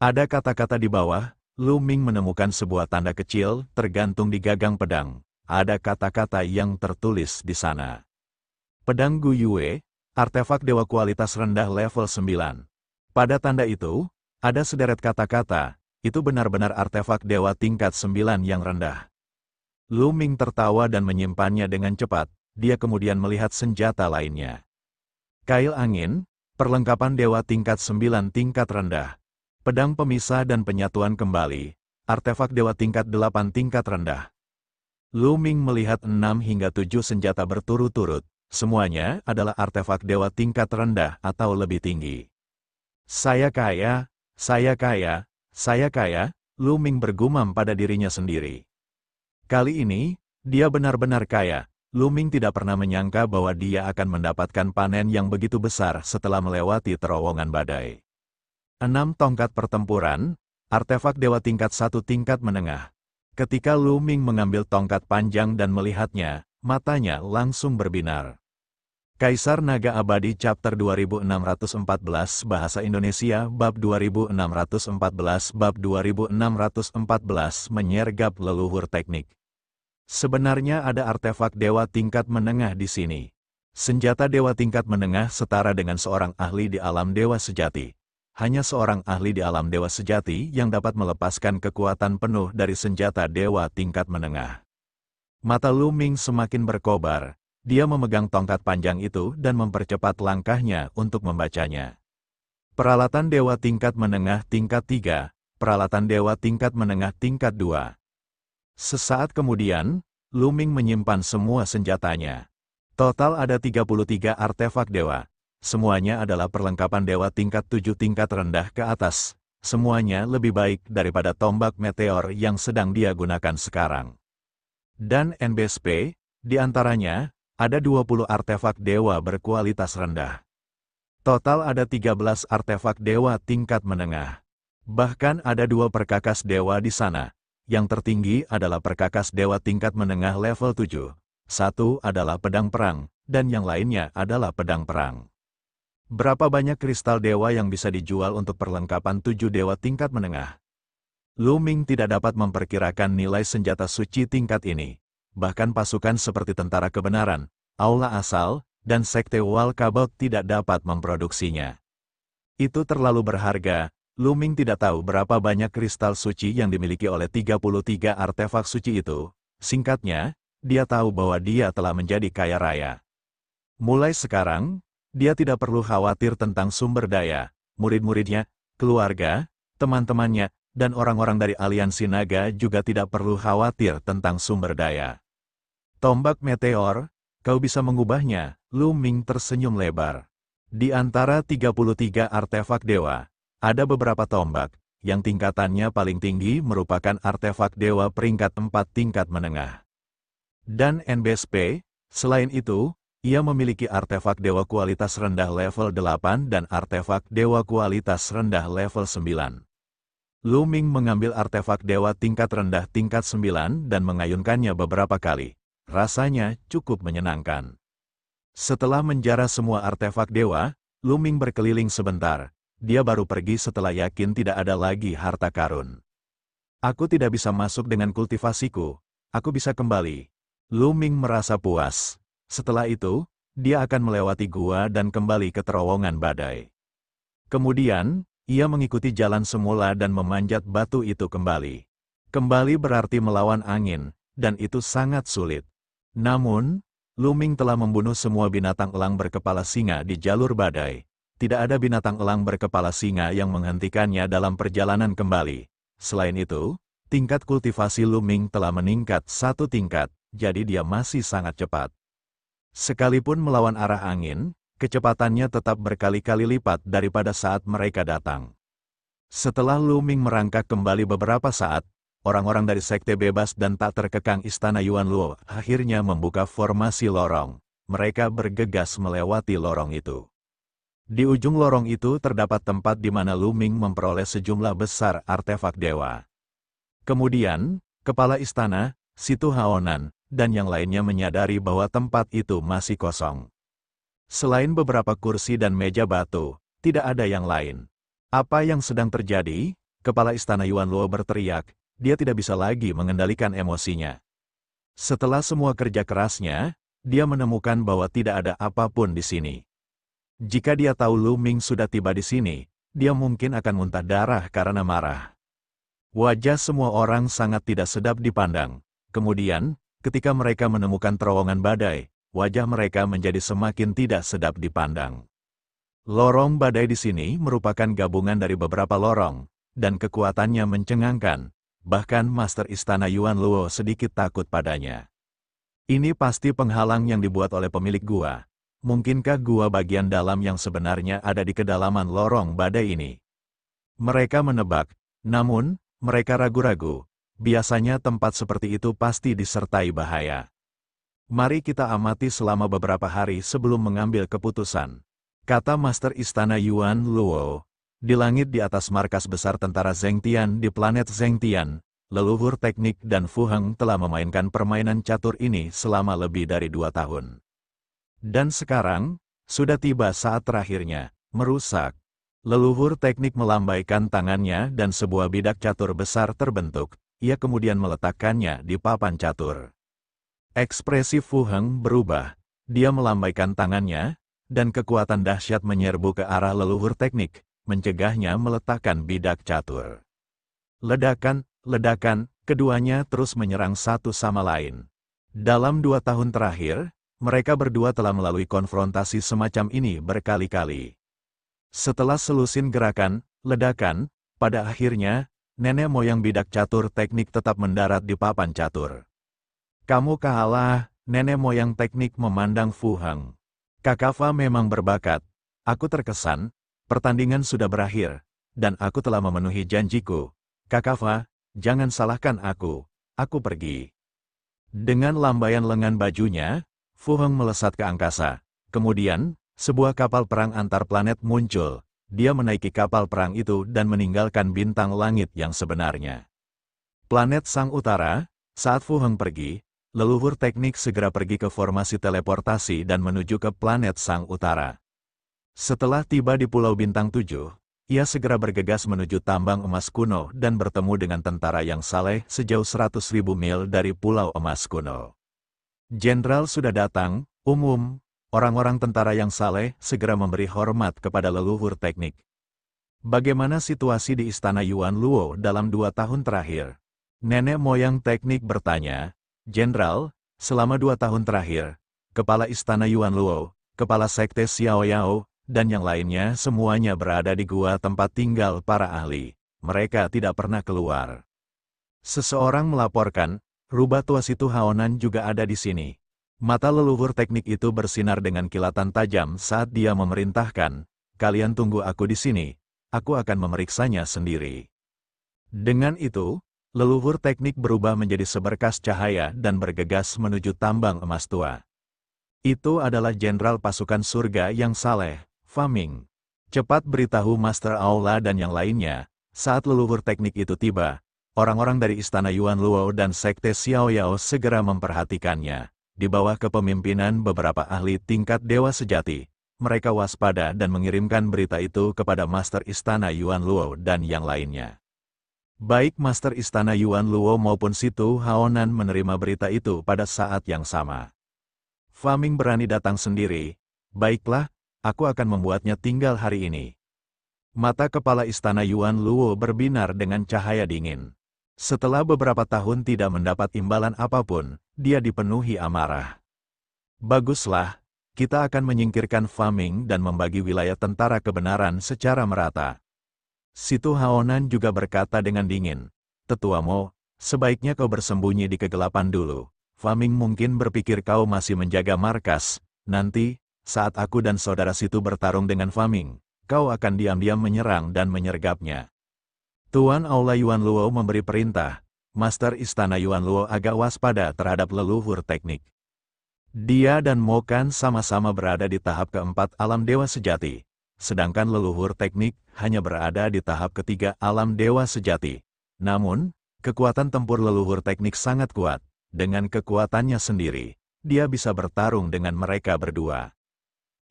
Ada kata-kata di bawah, Lu Ming menemukan sebuah tanda kecil tergantung di gagang pedang. Ada kata-kata yang tertulis di sana. Pedang Gu Yue, artefak dewa kualitas rendah level 9. Pada tanda itu, ada sederet kata-kata, itu benar-benar artefak dewa tingkat 9 yang rendah. Lu Ming tertawa dan menyimpannya dengan cepat, dia kemudian melihat senjata lainnya. Kail angin, perlengkapan dewa tingkat 9 tingkat rendah. Pedang pemisah dan penyatuan kembali, artefak dewa tingkat 8 tingkat rendah. Lu Ming melihat 6 hingga 7 senjata berturut-turut, semuanya adalah artefak dewa tingkat rendah atau lebih tinggi. Saya kaya, saya kaya, saya kaya, Lu Ming bergumam pada dirinya sendiri. Kali ini, dia benar-benar kaya. Lu Ming tidak pernah menyangka bahwa dia akan mendapatkan panen yang begitu besar setelah melewati terowongan badai. 6 tongkat pertempuran, artefak dewa tingkat 1 tingkat menengah. Ketika Lu Ming mengambil tongkat panjang dan melihatnya, matanya langsung berbinar. Kaisar Naga Abadi Chapter 2614 Bahasa Indonesia Bab 2614 Bab 2614 Menyergap leluhur teknik. Sebenarnya ada artefak dewa tingkat menengah di sini. Senjata dewa tingkat menengah setara dengan seorang ahli di alam dewa sejati. Hanya seorang ahli di alam dewa sejati yang dapat melepaskan kekuatan penuh dari senjata dewa tingkat menengah. Mata Lu Ming semakin berkobar, dia memegang tongkat panjang itu dan mempercepat langkahnya untuk membacanya. Peralatan dewa tingkat menengah tingkat 3, peralatan dewa tingkat menengah tingkat 2. Sesaat kemudian, Lu Ming menyimpan semua senjatanya. Total ada 33 artefak dewa. Semuanya adalah perlengkapan dewa tingkat 7 tingkat rendah ke atas. Semuanya lebih baik daripada tombak meteor yang sedang dia gunakan sekarang. Dan NBSP, di antaranya, ada 20 artefak dewa berkualitas rendah. Total ada 13 artefak dewa tingkat menengah. Bahkan ada 2 perkakas dewa di sana. Yang tertinggi adalah perkakas dewa tingkat menengah level 7. Satu adalah pedang perang, dan yang lainnya adalah pedang perang. Berapa banyak kristal dewa yang bisa dijual untuk perlengkapan 7 dewa tingkat menengah? Lu Ming tidak dapat memperkirakan nilai senjata suci tingkat ini. Bahkan pasukan seperti Tentara Kebenaran, Aula Asal, dan Sekte Walkabout tidak dapat memproduksinya. Itu terlalu berharga. Lu Ming tidak tahu berapa banyak kristal suci yang dimiliki oleh 33 artefak suci itu. Singkatnya, dia tahu bahwa dia telah menjadi kaya raya. Mulai sekarang, dia tidak perlu khawatir tentang sumber daya, murid-muridnya, keluarga, teman-temannya, dan orang-orang dari aliansi naga juga tidak perlu khawatir tentang sumber daya. Tombak meteor, kau bisa mengubahnya, Lu Ming tersenyum lebar. Di antara 33 artefak dewa, ada beberapa tombak, yang tingkatannya paling tinggi merupakan artefak dewa peringkat 4 tingkat menengah. Dan NBSP, selain itu, ia memiliki artefak dewa kualitas rendah level 8 dan artefak dewa kualitas rendah level 9. Lu Ming mengambil artefak dewa tingkat rendah tingkat 9 dan mengayunkannya beberapa kali. Rasanya cukup menyenangkan. Setelah menjarah semua artefak dewa, Lu Ming berkeliling sebentar. Dia baru pergi setelah yakin tidak ada lagi harta karun. Aku tidak bisa masuk dengan kultivasiku. Aku bisa kembali. Lu Ming merasa puas. Setelah itu, dia akan melewati gua dan kembali ke terowongan badai. Kemudian, ia mengikuti jalan semula dan memanjat batu itu kembali. Kembali berarti melawan angin, dan itu sangat sulit. Namun, Lu Ming telah membunuh semua binatang elang berkepala singa di jalur badai. Tidak ada binatang elang berkepala singa yang menghentikannya dalam perjalanan kembali. Selain itu, tingkat kultivasi Lu Ming telah meningkat 1 tingkat, jadi dia masih sangat cepat. Sekalipun melawan arah angin, kecepatannya tetap berkali-kali lipat daripada saat mereka datang. Setelah Lu Ming merangkak kembali beberapa saat, orang-orang dari Sekte Bebas dan tak terkekang Istana Yuan Luo akhirnya membuka formasi lorong. Mereka bergegas melewati lorong itu. Di ujung lorong itu terdapat tempat di mana Lu Ming memperoleh sejumlah besar artefak dewa. Kemudian, kepala istana, Situ Haonan, dan yang lainnya menyadari bahwa tempat itu masih kosong. Selain beberapa kursi dan meja batu, tidak ada yang lain. Apa yang sedang terjadi? Kepala Istana Yuan Luo berteriak, dia tidak bisa lagi mengendalikan emosinya. Setelah semua kerja kerasnya, dia menemukan bahwa tidak ada apapun di sini. Jika dia tahu Lu Ming sudah tiba di sini, dia mungkin akan muntah darah karena marah. Wajah semua orang sangat tidak sedap dipandang. Kemudian, ketika mereka menemukan terowongan badai, wajah mereka menjadi semakin tidak sedap dipandang. Lorong badai di sini merupakan gabungan dari beberapa lorong, dan kekuatannya mencengangkan. Bahkan Master Istana Yuan Luo sedikit takut padanya. Ini pasti penghalang yang dibuat oleh pemilik gua. Mungkinkah gua bagian dalam yang sebenarnya ada di kedalaman lorong badai ini? Mereka menebak, namun, mereka ragu-ragu. Biasanya tempat seperti itu pasti disertai bahaya. Mari kita amati selama beberapa hari sebelum mengambil keputusan, kata Master Istana Yuan Luo. Di langit di atas markas besar tentara Zhengtian di planet Zhengtian, leluhur teknik dan Fu Heng telah memainkan permainan catur ini selama lebih dari 2 tahun. Dan sekarang, sudah tiba saat terakhirnya, merusak. Leluhur teknik melambaikan tangannya dan sebuah bidak catur besar terbentuk. Ia kemudian meletakkannya di papan catur. Ekspresi Fu Heng berubah. Dia melambaikan tangannya, dan kekuatan dahsyat menyerbu ke arah leluhur teknik, mencegahnya meletakkan bidak catur. Ledakan, ledakan, keduanya terus menyerang satu sama lain. Dalam 2 tahun terakhir, mereka berdua telah melalui konfrontasi semacam ini berkali-kali. Setelah selusin gerakan, ledakan, pada akhirnya, nenek moyang bidak catur teknik tetap mendarat di papan catur. Kamu kalah, nenek moyang teknik memandang Fu Heng. Kakafa memang berbakat. Aku terkesan, pertandingan sudah berakhir, dan aku telah memenuhi janjiku. Kakafa, jangan salahkan aku pergi. Dengan lambaian lengan bajunya, Fu Heng melesat ke angkasa. Kemudian, sebuah kapal perang antar planet muncul. Dia menaiki kapal perang itu dan meninggalkan bintang langit yang sebenarnya. Planet Sang Utara, saat Fu Heng pergi, leluhur teknik segera pergi ke formasi teleportasi dan menuju ke planet Sang Utara. Setelah tiba di Pulau Bintang 7, ia segera bergegas menuju tambang emas kuno dan bertemu dengan tentara yang saleh sejauh 100.000 mil dari Pulau Emas Kuno. Jenderal sudah datang, Orang-orang tentara yang saleh segera memberi hormat kepada leluhur teknik. Bagaimana situasi di Istana Yuan Luo dalam 2 tahun terakhir? Nenek moyang teknik bertanya, Jenderal, selama 2 tahun terakhir, Kepala Istana Yuan Luo, Kepala Sekte Xiao Yao, dan yang lainnya semuanya berada di gua tempat tinggal para ahli. Mereka tidak pernah keluar. Seseorang melaporkan, rubah tua Situ Haonan juga ada di sini. Mata leluhur teknik itu bersinar dengan kilatan tajam saat dia memerintahkan, kalian tunggu aku di sini, aku akan memeriksanya sendiri. Dengan itu, leluhur teknik berubah menjadi seberkas cahaya dan bergegas menuju tambang emas tua. Itu adalah jenderal pasukan surga yang saleh, Fa Ming. Cepat beritahu Master Aula dan yang lainnya, saat leluhur teknik itu tiba, orang-orang dari Istana Yuan Luo dan Sekte Xiao Yao segera memperhatikannya. Di bawah kepemimpinan beberapa ahli tingkat dewa sejati, mereka waspada dan mengirimkan berita itu kepada Master Istana Yuan Luo dan yang lainnya. Baik Master Istana Yuan Luo maupun Situ Haonan menerima berita itu pada saat yang sama. Fa Ming berani datang sendiri, baiklah, aku akan membuatnya tinggal hari ini. Mata kepala Istana Yuan Luo berbinar dengan cahaya dingin. Setelah beberapa tahun tidak mendapat imbalan apapun, dia dipenuhi amarah. Baguslah, kita akan menyingkirkan Fa Ming dan membagi wilayah tentara kebenaran secara merata. Situ Haonan juga berkata dengan dingin, Tetua Mo, sebaiknya kau bersembunyi di kegelapan dulu. Fa Ming mungkin berpikir kau masih menjaga markas, nanti, saat aku dan saudara Situ bertarung dengan Fa Ming, kau akan diam-diam menyerang dan menyergapnya. Tuan Aula Yuan Luo memberi perintah, Master Istana Yuan Luo agak waspada terhadap leluhur teknik. Dia dan Mo Kan sama-sama berada di tahap keempat alam dewa sejati, sedangkan leluhur teknik hanya berada di tahap ketiga alam dewa sejati. Namun, kekuatan tempur leluhur teknik sangat kuat, dengan kekuatannya sendiri, dia bisa bertarung dengan mereka berdua.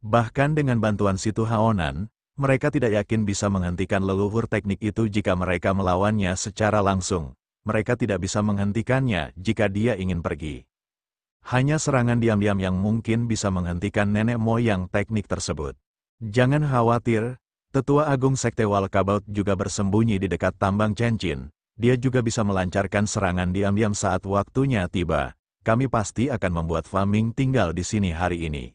Bahkan dengan bantuan Situ Haonan, mereka tidak yakin bisa menghentikan leluhur teknik itu jika mereka melawannya secara langsung. Mereka tidak bisa menghentikannya jika dia ingin pergi. Hanya serangan diam-diam yang mungkin bisa menghentikan nenek moyang teknik tersebut. Jangan khawatir, Tetua Agung Sekte Walkabout juga bersembunyi di dekat tambang cincin. Dia juga bisa melancarkan serangan diam-diam saat waktunya tiba. Kami pasti akan membuat Fa Ming tinggal di sini hari ini.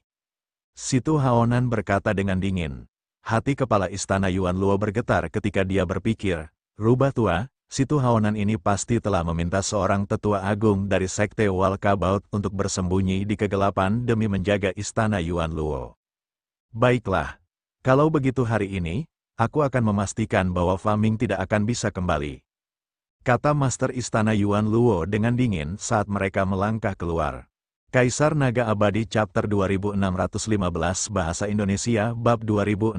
Situ Haonan berkata dengan dingin. Hati kepala Istana Yuan Luo bergetar ketika dia berpikir, rubah tua, Situ Haonan ini pasti telah meminta seorang tetua agung dari Sekte Walkabout untuk bersembunyi di kegelapan demi menjaga Istana Yuan Luo. Baiklah, kalau begitu hari ini, aku akan memastikan bahwa Fa Ming tidak akan bisa kembali. Kata Master Istana Yuan Luo dengan dingin saat mereka melangkah keluar. Kaisar Naga Abadi Chapter 2615 Bahasa Indonesia Bab 2615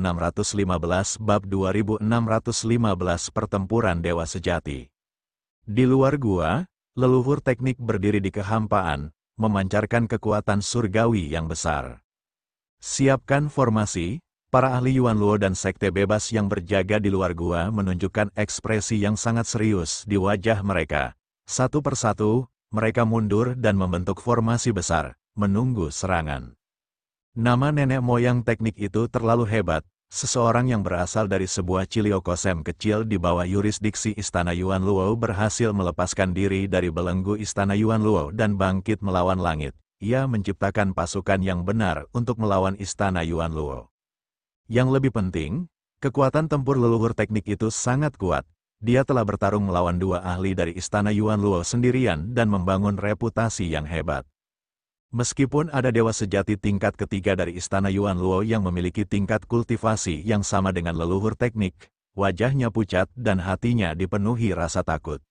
Bab 2615 Pertempuran Dewa Sejati. Di luar gua, leluhur teknik berdiri di kehampaan, memancarkan kekuatan surgawi yang besar. Siapkan formasi, para ahli Yuan Luo dan Sekte Bebas yang berjaga di luar gua menunjukkan ekspresi yang sangat serius di wajah mereka. Satu persatu, mereka mundur dan membentuk formasi besar, menunggu serangan. Nama nenek moyang teknik itu terlalu hebat, seseorang yang berasal dari sebuah Ciliokosem kecil di bawah yurisdiksi Istana Yuan Luo berhasil melepaskan diri dari belenggu Istana Yuan Luo dan bangkit melawan langit. Ia menciptakan pasukan yang benar untuk melawan Istana Yuan Luo. Yang lebih penting, kekuatan tempur leluhur teknik itu sangat kuat. Dia telah bertarung melawan dua ahli dari Istana Yuan Luo sendirian dan membangun reputasi yang hebat. Meskipun ada dewa sejati tingkat ketiga dari Istana Yuan Luo yang memiliki tingkat kultivasi yang sama dengan leluhur teknik, wajahnya pucat dan hatinya dipenuhi rasa takut.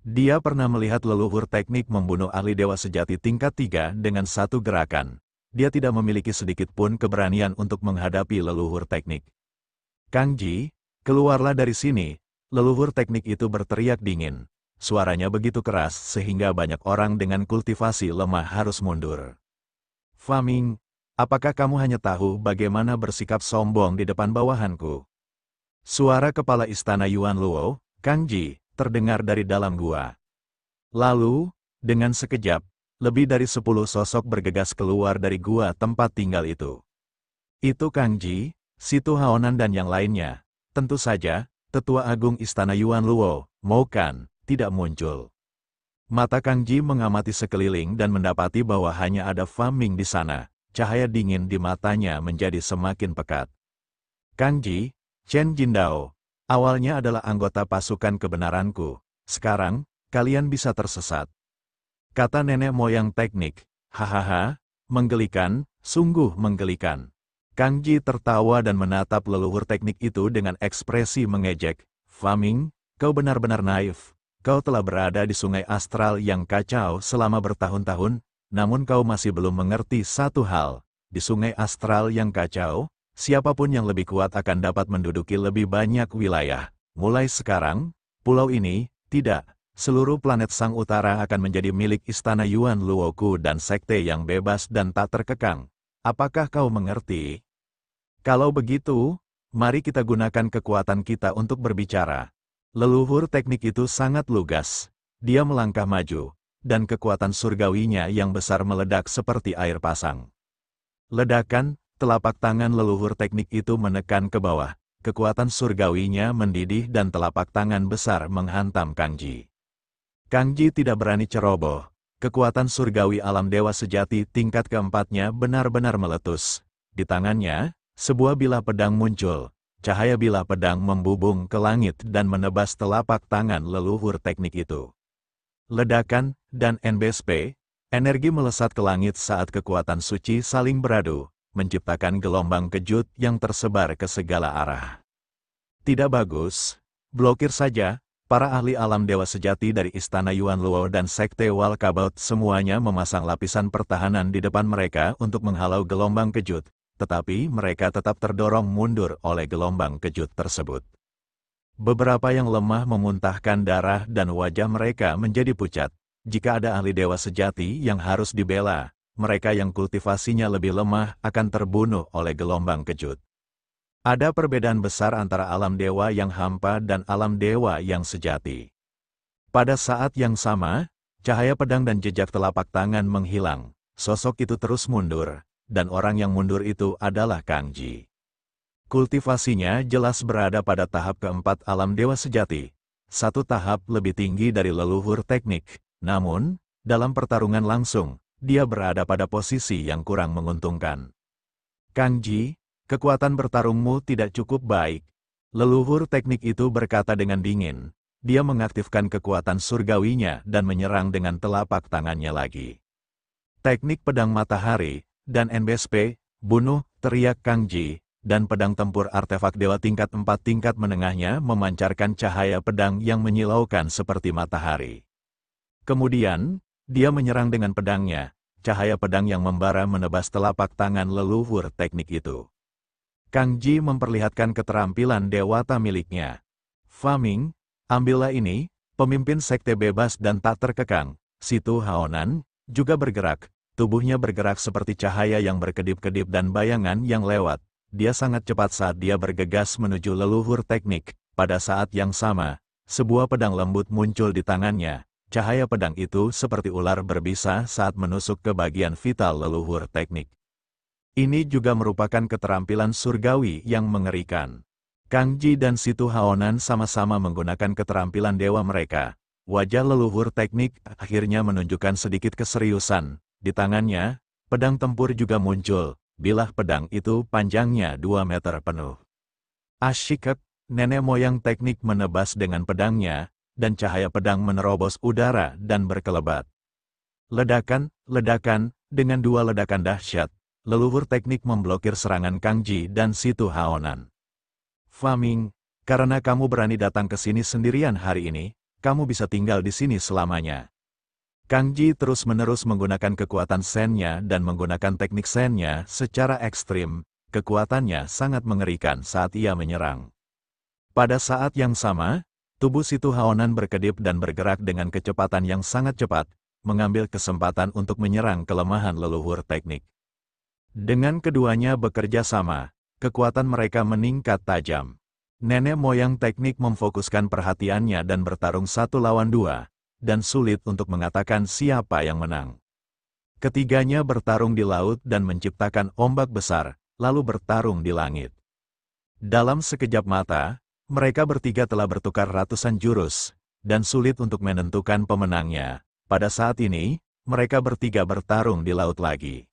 Dia pernah melihat leluhur teknik membunuh ahli dewa sejati tingkat 3 dengan satu gerakan. Dia tidak memiliki sedikit pun keberanian untuk menghadapi leluhur teknik. Kang Ji, keluarlah dari sini. Leluhur teknik itu berteriak dingin. Suaranya begitu keras sehingga banyak orang dengan kultivasi lemah harus mundur. Fa Ming, apakah kamu hanya tahu bagaimana bersikap sombong di depan bawahanku? Suara kepala Istana Yuan Luo, Kang Ji, terdengar dari dalam gua. Lalu, dengan sekejap, Lebih dari 10 sosok bergegas keluar dari gua tempat tinggal itu. Itu Kang Ji, Situ Haonan dan yang lainnya. Tentu saja, Tetua Agung Istana Yuan Luo, Mo Kan, tidak muncul. Mata Kang Ji mengamati sekeliling dan mendapati bahwa hanya ada Fa Ming di sana. Cahaya dingin di matanya menjadi semakin pekat. Kang Ji, Chen Jindao, awalnya adalah anggota pasukan kebenaranku. Sekarang, kalian bisa tersesat. Kata nenek moyang teknik, hahaha, menggelikan, sungguh menggelikan. Kang Ji tertawa dan menatap leluhur teknik itu dengan ekspresi mengejek. Fa Ming, kau benar-benar naif. Kau telah berada di sungai astral yang kacau selama bertahun-tahun, namun kau masih belum mengerti satu hal. Di sungai astral yang kacau, siapapun yang lebih kuat akan dapat menduduki lebih banyak wilayah. Mulai sekarang, pulau ini, tidak. Seluruh planet Sang Utara akan menjadi milik Istana Yuan Luoku dan sekte yang bebas dan tak terkekang. Apakah kau mengerti? Kalau begitu, mari kita gunakan kekuatan kita untuk berbicara. Leluhur teknik itu sangat lugas. Dia melangkah maju, dan kekuatan surgawinya yang besar meledak seperti air pasang. Ledakan, telapak tangan leluhur teknik itu menekan ke bawah. Kekuatan surgawinya mendidih dan telapak tangan besar menghantam Kang Ji. Kang Ji tidak berani ceroboh. Kekuatan surgawi alam dewa sejati tingkat keempatnya benar-benar meletus. Di tangannya, sebuah bilah pedang muncul. Cahaya bilah pedang membubung ke langit dan menebas telapak tangan leluhur teknik itu. Ledakan, dan NBSP, energi melesat ke langit saat kekuatan suci saling beradu, menciptakan gelombang kejut yang tersebar ke segala arah. Tidak bagus, blokir saja. Para ahli alam dewa sejati dari Istana Yuan Luo dan Sekte Walkabout semuanya memasang lapisan pertahanan di depan mereka untuk menghalau gelombang kejut, tetapi mereka tetap terdorong mundur oleh gelombang kejut tersebut. Beberapa yang lemah memuntahkan darah dan wajah mereka menjadi pucat. Jika ada ahli dewa sejati yang harus dibela, mereka yang kultivasinya lebih lemah akan terbunuh oleh gelombang kejut. Ada perbedaan besar antara alam dewa yang hampa dan alam dewa yang sejati. Pada saat yang sama, cahaya pedang dan jejak telapak tangan menghilang. Sosok itu terus mundur, dan orang yang mundur itu adalah Kang Ji. Kultivasinya jelas berada pada tahap keempat alam dewa sejati, satu tahap lebih tinggi dari leluhur teknik. Namun, dalam pertarungan langsung, dia berada pada posisi yang kurang menguntungkan. Kang Ji, kekuatan bertarungmu tidak cukup baik. Leluhur teknik itu berkata dengan dingin. Dia mengaktifkan kekuatan surgawinya dan menyerang dengan telapak tangannya lagi. Teknik pedang matahari, dan NBSP, bunuh, teriak Kang Ji, dan pedang tempur artefak dewa tingkat 4 tingkat menengahnya memancarkan cahaya pedang yang menyilaukan seperti matahari. Kemudian, dia menyerang dengan pedangnya, cahaya pedang yang membara menebas telapak tangan leluhur teknik itu. Kang Ji memperlihatkan keterampilan dewata miliknya. Fa Ming, ambillah ini, pemimpin sekte bebas dan tak terkekang. Situ Haonan juga bergerak, tubuhnya bergerak seperti cahaya yang berkedip-kedip dan bayangan yang lewat. Dia sangat cepat saat dia bergegas menuju leluhur teknik. Pada saat yang sama, sebuah pedang lembut muncul di tangannya. Cahaya pedang itu seperti ular berbisa saat menusuk ke bagian vital leluhur teknik. Ini juga merupakan keterampilan surgawi yang mengerikan. Kang Ji dan Situ Haonan sama-sama menggunakan keterampilan dewa mereka. Wajah leluhur teknik akhirnya menunjukkan sedikit keseriusan. Di tangannya, pedang tempur juga muncul. Bilah pedang itu panjangnya 2 meter penuh. Asyik, nenek moyang teknik menebas dengan pedangnya, dan cahaya pedang menerobos udara dan berkelebat. Ledakan, dengan 2 ledakan dahsyat. Leluhur teknik memblokir serangan Kang Ji dan Situ Haonan. Fa Ming, karena kamu berani datang ke sini sendirian hari ini, kamu bisa tinggal di sini selamanya. Kang Ji terus-menerus menggunakan kekuatan Sen-nya dan menggunakan teknik Sen-nya secara ekstrim. Kekuatannya sangat mengerikan saat ia menyerang. Pada saat yang sama, tubuh Situ Haonan berkedip dan bergerak dengan kecepatan yang sangat cepat, mengambil kesempatan untuk menyerang kelemahan leluhur teknik. Dengan keduanya bekerja sama, kekuatan mereka meningkat tajam. Nenek moyang teknik memfokuskan perhatiannya dan bertarung 1 lawan 2, dan sulit untuk mengatakan siapa yang menang. Ketiganya bertarung di laut dan menciptakan ombak besar, lalu bertarung di langit. Dalam sekejap mata, mereka bertiga telah bertukar ratusan jurus, dan sulit untuk menentukan pemenangnya. Pada saat ini, mereka bertiga bertarung di laut lagi.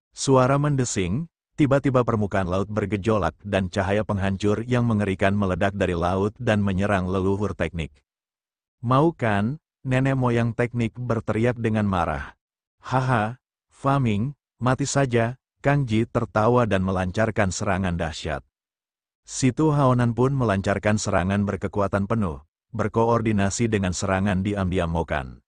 Suara mendesing, tiba-tiba permukaan laut bergejolak dan cahaya penghancur yang mengerikan meledak dari laut dan menyerang leluhur teknik. Mau kan? Nenek moyang teknik berteriak dengan marah. Haha, Faming, mati saja, Kang Ji tertawa dan melancarkan serangan dahsyat. Situ Haonan pun melancarkan serangan berkekuatan penuh, berkoordinasi dengan serangan diam-diam Mokan.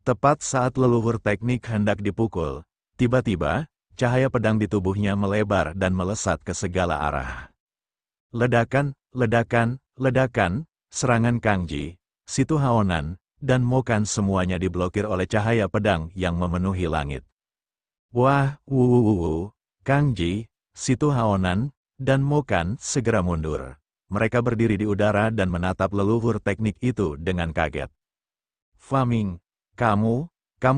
Tepat saat leluhur teknik hendak dipukul, tiba-tiba, cahaya pedang di tubuhnya melebar dan melesat ke segala arah. Ledakan, ledakan, ledakan, serangan Kang Ji, Situ Haonan, dan Mokan semuanya diblokir oleh cahaya pedang yang memenuhi langit. Wah, Kang Ji, Situ Haonan, dan Mokan segera mundur. Mereka berdiri di udara dan menatap leluhur teknik itu dengan kaget. Faming, kamu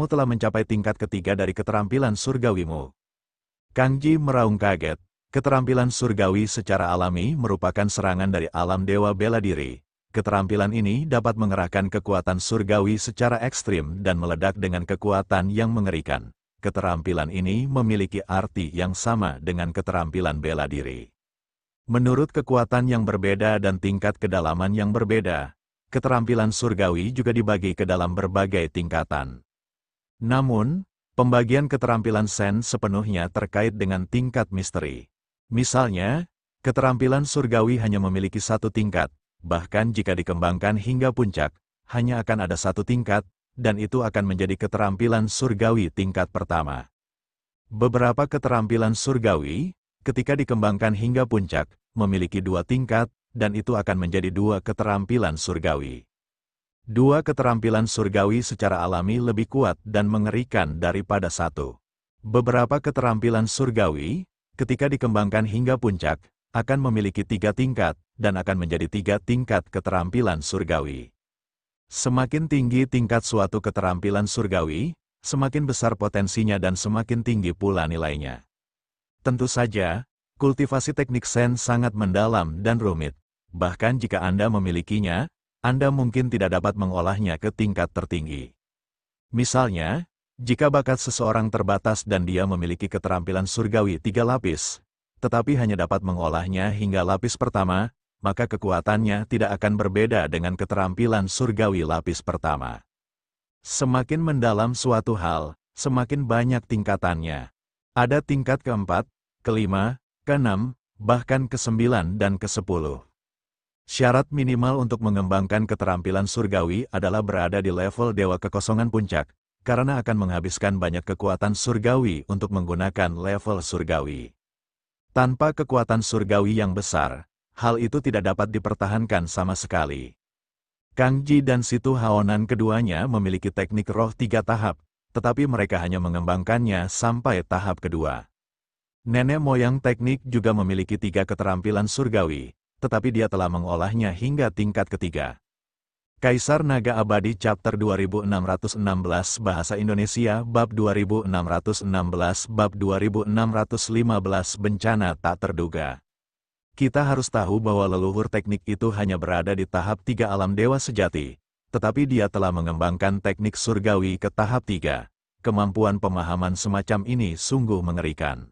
telah mencapai tingkat ketiga dari keterampilan surgawimu. Kang Ji meraung kaget. Keterampilan surgawi secara alami merupakan serangan dari alam dewa bela diri. Keterampilan ini dapat mengerahkan kekuatan surgawi secara ekstrim dan meledak dengan kekuatan yang mengerikan. Keterampilan ini memiliki arti yang sama dengan keterampilan bela diri. Menurut kekuatan yang berbeda dan tingkat kedalaman yang berbeda, keterampilan surgawi juga dibagi ke dalam berbagai tingkatan. Namun, pembagian keterampilan Sen sepenuhnya terkait dengan tingkat misteri. Misalnya, keterampilan surgawi hanya memiliki satu tingkat, bahkan jika dikembangkan hingga puncak, hanya akan ada satu tingkat, dan itu akan menjadi keterampilan surgawi tingkat pertama. Beberapa keterampilan surgawi, ketika dikembangkan hingga puncak, memiliki dua tingkat, dan itu akan menjadi dua keterampilan surgawi. Dua keterampilan surgawi secara alami lebih kuat dan mengerikan daripada satu. Beberapa keterampilan surgawi, ketika dikembangkan hingga puncak, akan memiliki tiga tingkat, dan akan menjadi tiga tingkat keterampilan surgawi. Semakin tinggi tingkat suatu keterampilan surgawi, semakin besar potensinya dan semakin tinggi pula nilainya. Tentu saja, kultivasi teknik Sen sangat mendalam dan rumit. Bahkan jika Anda memilikinya, Anda mungkin tidak dapat mengolahnya ke tingkat tertinggi. Misalnya, jika bakat seseorang terbatas dan dia memiliki keterampilan surgawi 3 lapis, tetapi hanya dapat mengolahnya hingga lapis pertama, maka kekuatannya tidak akan berbeda dengan keterampilan surgawi lapis pertama. Semakin mendalam suatu hal, semakin banyak tingkatannya. Ada tingkat keempat, kelima, keenam, bahkan ke-9 dan ke-10. Syarat minimal untuk mengembangkan keterampilan surgawi adalah berada di level Dewa Kekosongan Puncak, karena akan menghabiskan banyak kekuatan surgawi untuk menggunakan level surgawi. Tanpa kekuatan surgawi yang besar, hal itu tidak dapat dipertahankan sama sekali. Kang Ji dan Situ Haonan keduanya memiliki teknik roh 3 tahap, tetapi mereka hanya mengembangkannya sampai tahap kedua. Nenek moyang teknik juga memiliki 3 keterampilan surgawi, tetapi dia telah mengolahnya hingga tingkat ketiga. Kaisar Naga Abadi Chapter 2616 Bahasa Indonesia Bab 2616 Bab 2615 Bencana tak terduga. Kita harus tahu bahwa leluhur teknik itu hanya berada di tahap 3 alam dewa sejati, tetapi dia telah mengembangkan teknik surgawi ke tahap 3. Kemampuan pemahaman semacam ini sungguh mengerikan.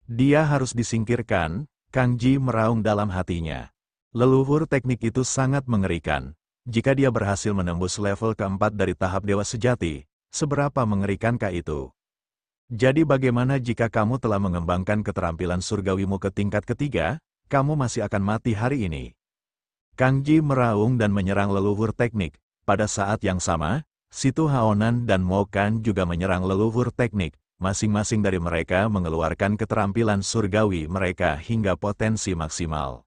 Dia harus disingkirkan, Kang Ji meraung dalam hatinya. Leluhur teknik itu sangat mengerikan. Jika dia berhasil menembus level keempat dari tahap dewa sejati, seberapa mengerikankah itu? Jadi bagaimana jika kamu telah mengembangkan keterampilan surgawimu ke tingkat ketiga, kamu masih akan mati hari ini. Kang Ji meraung dan menyerang leluhur teknik. Pada saat yang sama, Situ Haonan dan Mokan juga menyerang leluhur teknik. Masing-masing dari mereka mengeluarkan keterampilan surgawi mereka hingga potensi maksimal.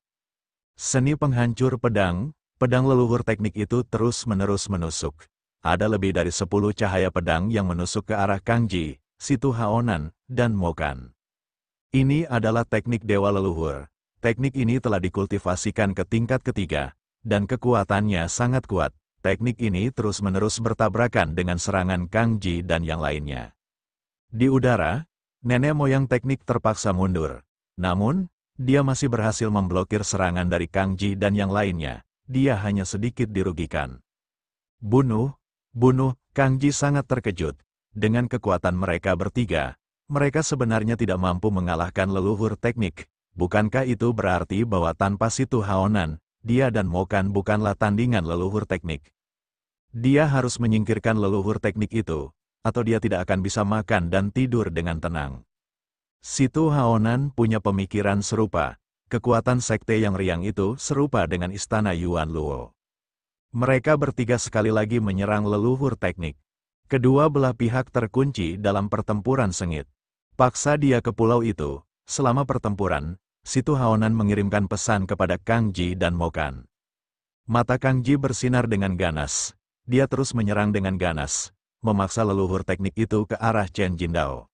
Seni penghancur pedang. Pedang leluhur teknik itu terus-menerus menusuk. Ada lebih dari 10 cahaya pedang yang menusuk ke arah Kang Ji, Situ Haonan, dan Mokan. Ini adalah teknik dewa leluhur. Teknik ini telah dikultivasikan ke tingkat ketiga, dan kekuatannya sangat kuat. Teknik ini terus-menerus bertabrakan dengan serangan Kang Ji dan yang lainnya. Di udara, nenek moyang teknik terpaksa mundur. Namun, dia masih berhasil memblokir serangan dari Kang Ji dan yang lainnya. Dia hanya sedikit dirugikan. Bunuh, bunuh, Kang Ji sangat terkejut. Dengan kekuatan mereka bertiga, mereka sebenarnya tidak mampu mengalahkan leluhur teknik. Bukankah itu berarti bahwa tanpa Situ Haonan, dia dan Mokan bukanlah tandingan leluhur teknik? Dia harus menyingkirkan leluhur teknik itu, atau dia tidak akan bisa makan dan tidur dengan tenang. Situ Haonan punya pemikiran serupa. Kekuatan sekte yang riang itu serupa dengan istana Yuan Luo. Mereka bertiga sekali lagi menyerang leluhur teknik. Kedua belah pihak terkunci dalam pertempuran sengit. Paksa dia ke pulau itu. Selama pertempuran, Situ Haonan mengirimkan pesan kepada Kang Ji dan Mokan. Mata Kang Ji bersinar dengan ganas. Dia terus menyerang dengan ganas, memaksa leluhur teknik itu ke arah Chen Jindao.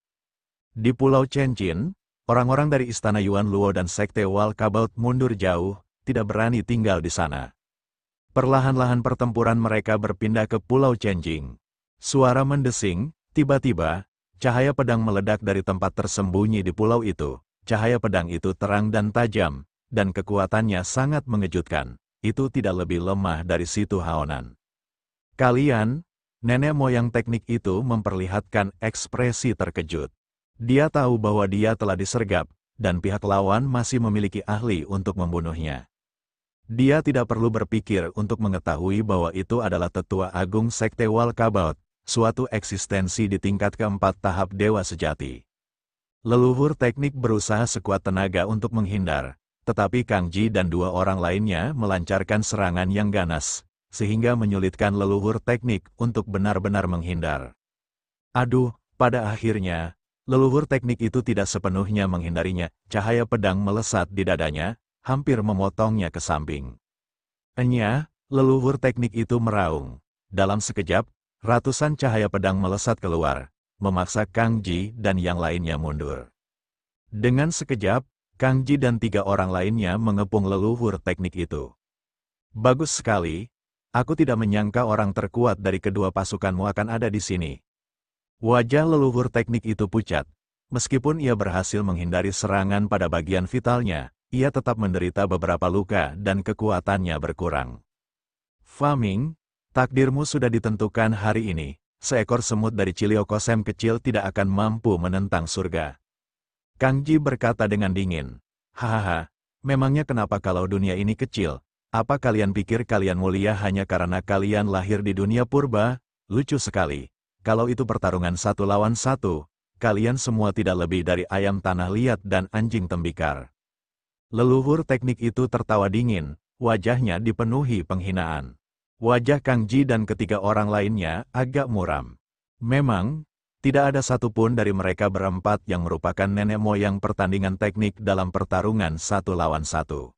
Di Pulau Chen Jin, orang-orang dari Istana Yuan Luo dan Sekte Walkabout mundur jauh, tidak berani tinggal di sana. Perlahan-lahan pertempuran mereka berpindah ke Pulau Chen Jing. Suara mendesing, tiba-tiba, cahaya pedang meledak dari tempat tersembunyi di pulau itu. Cahaya pedang itu terang dan tajam, dan kekuatannya sangat mengejutkan. Itu tidak lebih lemah dari Situ Haonan. Kalian, nenek moyang teknik itu memperlihatkan ekspresi terkejut. Dia tahu bahwa dia telah disergap, dan pihak lawan masih memiliki ahli untuk membunuhnya. Dia tidak perlu berpikir untuk mengetahui bahwa itu adalah tetua agung Sekte Walkabout, suatu eksistensi di tingkat keempat tahap dewa sejati. Leluhur teknik berusaha sekuat tenaga untuk menghindar, tetapi Kang Ji dan dua orang lainnya melancarkan serangan yang ganas, sehingga menyulitkan leluhur teknik untuk benar-benar menghindar. Aduh, pada akhirnya, leluhur teknik itu tidak sepenuhnya menghindarinya. Cahaya pedang melesat di dadanya, hampir memotongnya ke samping. Enya, leluhur teknik itu meraung. Dalam sekejap, ratusan cahaya pedang melesat keluar, memaksa Kang Ji dan yang lainnya mundur. Dengan sekejap, Kang Ji dan tiga orang lainnya mengepung leluhur teknik itu. Bagus sekali. Aku tidak menyangka orang terkuat dari kedua pasukanmu akan ada di sini. Wajah leluhur teknik itu pucat. Meskipun ia berhasil menghindari serangan pada bagian vitalnya, ia tetap menderita beberapa luka dan kekuatannya berkurang. Faming, takdirmu sudah ditentukan hari ini. Seekor semut dari Ciliokosem kecil tidak akan mampu menentang surga. Kang Ji berkata dengan dingin. Hahaha, memangnya kenapa kalau dunia ini kecil? Apa kalian pikir kalian mulia hanya karena kalian lahir di dunia purba? Lucu sekali. Kalau itu pertarungan 1 lawan 1, kalian semua tidak lebih dari ayam tanah liat dan anjing tembikar. Leluhur teknik itu tertawa dingin, wajahnya dipenuhi penghinaan. Wajah Kang Ji dan ketiga orang lainnya agak muram. Memang, tidak ada satupun dari mereka berempat yang merupakan nenek moyang pertandingan teknik dalam pertarungan 1 lawan 1.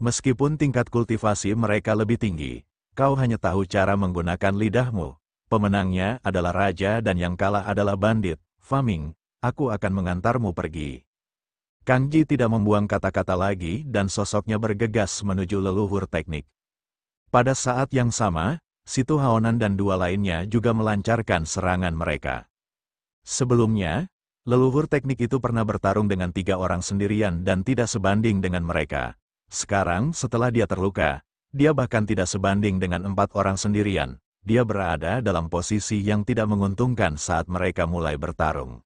Meskipun tingkat kultivasi mereka lebih tinggi, kau hanya tahu cara menggunakan lidahmu. Pemenangnya adalah raja dan yang kalah adalah bandit. Faming, aku akan mengantarmu pergi. Kang Ji tidak membuang kata-kata lagi dan sosoknya bergegas menuju leluhur teknik. Pada saat yang sama, Situ Haonan dan dua lainnya juga melancarkan serangan mereka. Sebelumnya, leluhur teknik itu pernah bertarung dengan 3 orang sendirian dan tidak sebanding dengan mereka. Sekarang, setelah dia terluka, dia bahkan tidak sebanding dengan 4 orang sendirian. Dia berada dalam posisi yang tidak menguntungkan saat mereka mulai bertarung.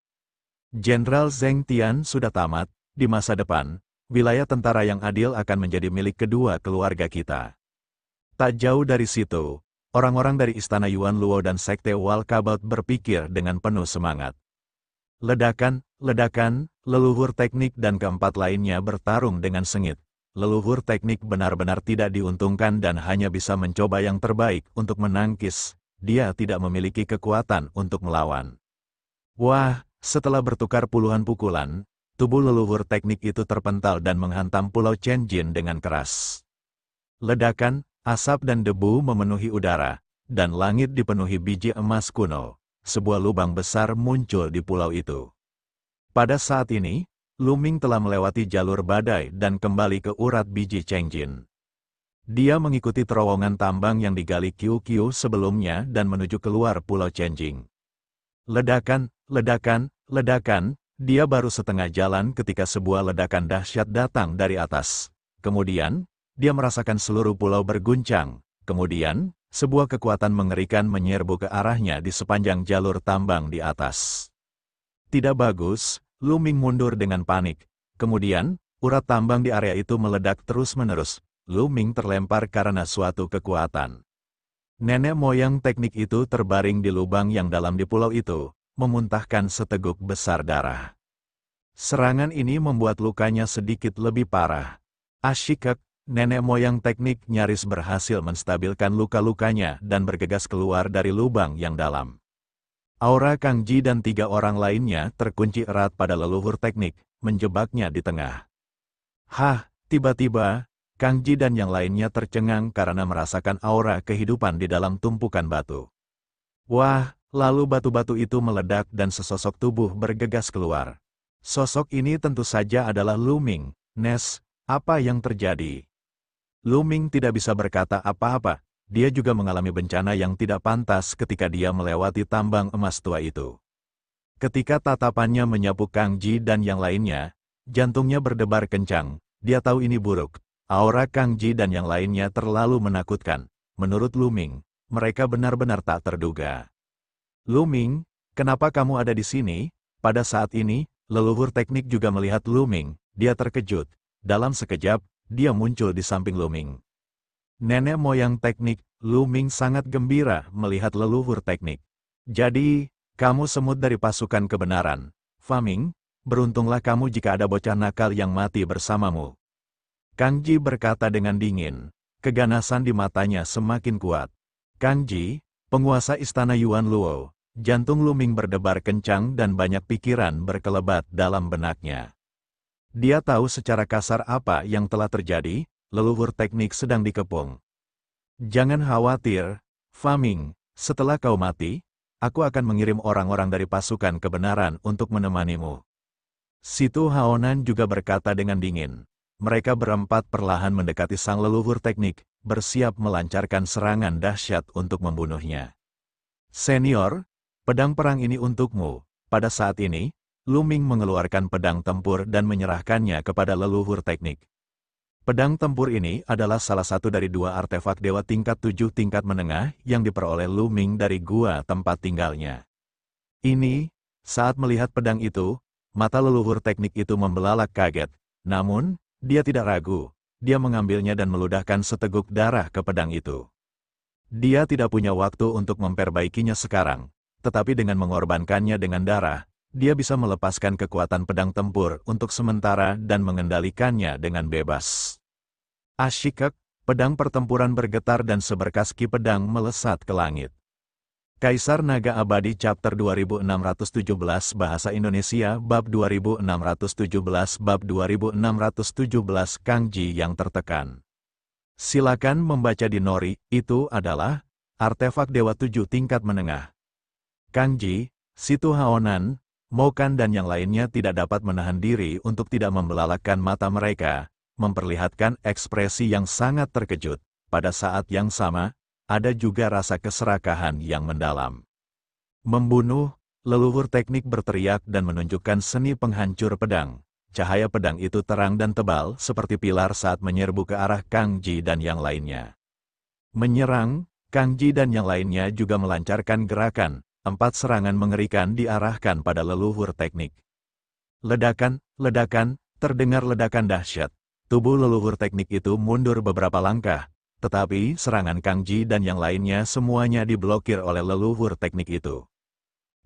Jenderal Zheng Tian sudah tamat. Di masa depan, wilayah tentara yang adil akan menjadi milik kedua keluarga kita. Tak jauh dari situ, orang-orang dari Istana Yuan Luo dan Sekte Walkabout berpikir dengan penuh semangat. Ledakan, ledakan, leluhur teknik dan keempat lainnya bertarung dengan sengit. Leluhur teknik benar-benar tidak diuntungkan dan hanya bisa mencoba yang terbaik untuk menangkis. Dia tidak memiliki kekuatan untuk melawan. Wah, setelah bertukar puluhan pukulan, tubuh leluhur teknik itu terpental dan menghantam Pulau Chen Jin dengan keras. Ledakan, asap dan debu memenuhi udara, dan langit dipenuhi biji emas kuno. Sebuah lubang besar muncul di pulau itu. Pada saat ini, Luming telah melewati jalur badai dan kembali ke urat biji Chen Jin. Dia mengikuti terowongan tambang yang digali Qiu Qiu sebelumnya dan menuju keluar Pulau Chen Jin. Ledakan, ledakan, dia baru setengah jalan ketika sebuah ledakan dahsyat datang dari atas. Kemudian, dia merasakan seluruh pulau berguncang. Kemudian, sebuah kekuatan mengerikan menyerbu ke arahnya di sepanjang jalur tambang di atas. Tidak bagus, Lu Ming mundur dengan panik. Kemudian, urat tambang di area itu meledak terus-menerus. Lu Ming terlempar karena suatu kekuatan. Nenek moyang teknik itu terbaring di lubang yang dalam di pulau itu, memuntahkan seteguk besar darah. Serangan ini membuat lukanya sedikit lebih parah. Ashikek, nenek moyang teknik nyaris berhasil menstabilkan luka-lukanya dan bergegas keluar dari lubang yang dalam. Aura Kang Ji dan 3 orang lainnya terkunci erat pada leluhur teknik, menjebaknya di tengah. Tiba-tiba, Kang Ji dan yang lainnya tercengang karena merasakan aura kehidupan di dalam tumpukan batu. Wah, lalu batu-batu itu meledak dan sesosok tubuh bergegas keluar. Sosok ini tentu saja adalah Lu Ming. Nes, apa yang terjadi? Lu Ming tidak bisa berkata apa-apa. Dia juga mengalami bencana yang tidak pantas ketika dia melewati tambang emas tua itu. Ketika tatapannya menyapu Kang Ji dan yang lainnya, jantungnya berdebar kencang. Dia tahu ini buruk. Aura Kang Ji dan yang lainnya terlalu menakutkan. Menurut Lu Ming, mereka benar-benar tak terduga. Lu Ming, kenapa kamu ada di sini? Pada saat ini, leluhur teknik juga melihat Lu Ming. Dia terkejut. Dalam sekejap, dia muncul di samping Lu Ming. Nenek moyang teknik, Lu Ming sangat gembira melihat leluhur teknik. Jadi, kamu semut dari pasukan kebenaran. Fa Ming, beruntunglah kamu jika ada bocah nakal yang mati bersamamu. Kang Ji berkata dengan dingin. Keganasan di matanya semakin kuat. Kang Ji, penguasa istana Yuan Luo, jantung Lu Ming berdebar kencang dan banyak pikiran berkelebat dalam benaknya. Dia tahu secara kasar apa yang telah terjadi. Leluhur teknik sedang dikepung. Jangan khawatir, Fa Ming, setelah kau mati, aku akan mengirim orang-orang dari pasukan kebenaran untuk menemanimu. Situ Haonan juga berkata dengan dingin. Mereka berempat perlahan mendekati sang leluhur teknik, bersiap melancarkan serangan dahsyat untuk membunuhnya. Senior, pedang perang ini untukmu. Pada saat ini, Lu Ming mengeluarkan pedang tempur dan menyerahkannya kepada leluhur teknik. Pedang tempur ini adalah salah satu dari 2 artefak dewa tingkat 7 tingkat menengah yang diperoleh Lu Ming dari gua tempat tinggalnya. Saat melihat pedang itu, mata leluhur teknik itu membelalak kaget. Namun, dia tidak ragu. Dia mengambilnya dan meludahkan seteguk darah ke pedang itu. Dia tidak punya waktu untuk memperbaikinya sekarang, tetapi dengan mengorbankannya dengan darah, dia bisa melepaskan kekuatan pedang tempur untuk sementara dan mengendalikannya dengan bebas. Ashikek, pedang pertempuran bergetar dan seberkas ki pedang melesat ke langit. Kaisar Naga Abadi Chapter 2617 Bahasa Indonesia Bab 2617 Bab 2617 Kang Ji yang tertekan. Silakan membaca di Nori, itu adalah artefak dewa 7 tingkat menengah. Kang Ji, Situ Haonan, Mokan dan yang lainnya tidak dapat menahan diri untuk tidak membelalakkan mata mereka, memperlihatkan ekspresi yang sangat terkejut. Pada saat yang sama, ada juga rasa keserakahan yang mendalam. Membunuh, leluhur teknik berteriak dan menunjukkan seni penghancur pedang. Cahaya pedang itu terang dan tebal seperti pilar saat menyerbu ke arah Kang Ji dan yang lainnya. Menyerang, Kang Ji dan yang lainnya juga melancarkan gerakan. 4 serangan mengerikan diarahkan pada leluhur teknik. Ledakan, terdengar ledakan dahsyat. Tubuh leluhur teknik itu mundur beberapa langkah, tetapi serangan Kang Ji dan yang lainnya semuanya diblokir oleh leluhur teknik itu.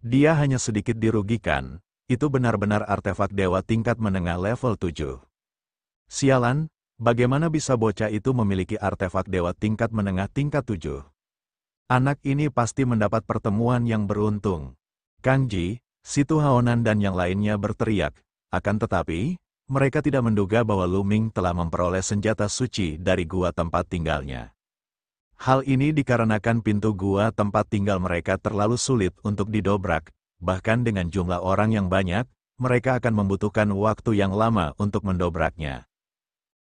Dia hanya sedikit dirugikan, itu benar-benar artefak dewa tingkat menengah level 7. Sialan, bagaimana bisa bocah itu memiliki artefak dewa tingkat menengah tingkat 7? Anak ini pasti mendapat pertemuan yang beruntung. Kang Ji, Situ Haonan dan yang lainnya berteriak. Akan tetapi, mereka tidak menduga bahwa Lu Ming telah memperoleh senjata suci dari gua tempat tinggalnya. Hal ini dikarenakan pintu gua tempat tinggal mereka terlalu sulit untuk didobrak. Bahkan dengan jumlah orang yang banyak, mereka akan membutuhkan waktu yang lama untuk mendobraknya.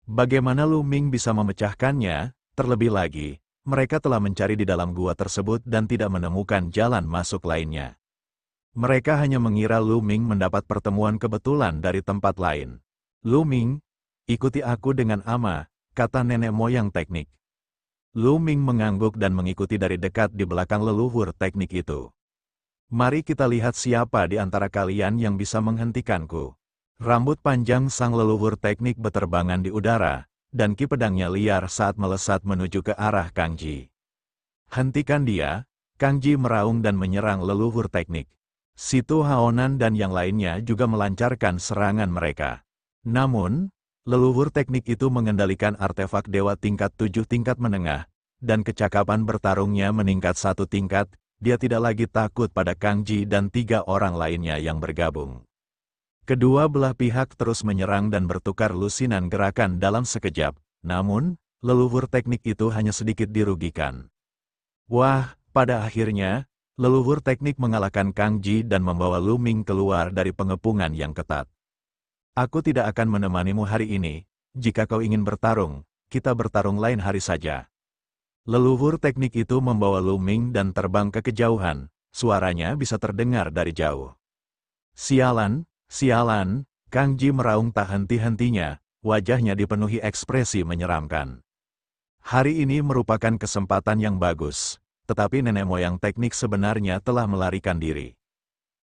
Bagaimana Lu Ming bisa memecahkannya? Terlebih lagi, mereka telah mencari di dalam gua tersebut dan tidak menemukan jalan masuk lainnya. Mereka hanya mengira Lu Ming mendapat pertemuan kebetulan dari tempat lain. Lu Ming, ikuti aku dengan ama, kata nenek moyang teknik. Lu Ming mengangguk dan mengikuti dari dekat di belakang leluhur teknik itu. Mari kita lihat siapa di antara kalian yang bisa menghentikanku. Rambut panjang sang leluhur teknik beterbangan di udara, dan ki pedangnya liar saat melesat menuju ke arah Kang Ji. Hentikan dia, Kang Ji meraung dan menyerang leluhur teknik. Situ Haonan dan yang lainnya juga melancarkan serangan mereka. Namun, leluhur teknik itu mengendalikan artefak dewa tingkat 7 tingkat menengah, dan kecakapan bertarungnya meningkat 1 tingkat. Dia tidak lagi takut pada Kang Ji dan 3 orang lainnya yang bergabung. Kedua belah pihak terus menyerang dan bertukar lusinan gerakan dalam sekejap, namun, leluhur teknik itu hanya sedikit dirugikan. Wah, pada akhirnya, leluhur teknik mengalahkan Kang Ji dan membawa Lu Ming keluar dari pengepungan yang ketat. Aku tidak akan menemanimu hari ini, jika kau ingin bertarung, kita bertarung lain hari saja. Leluhur teknik itu membawa Lu Ming dan terbang ke kejauhan, suaranya bisa terdengar dari jauh. Sialan, sialan, Kang Ji meraung tak henti-hentinya, wajahnya dipenuhi ekspresi menyeramkan. Hari ini merupakan kesempatan yang bagus, tetapi nenek moyang teknik sebenarnya telah melarikan diri.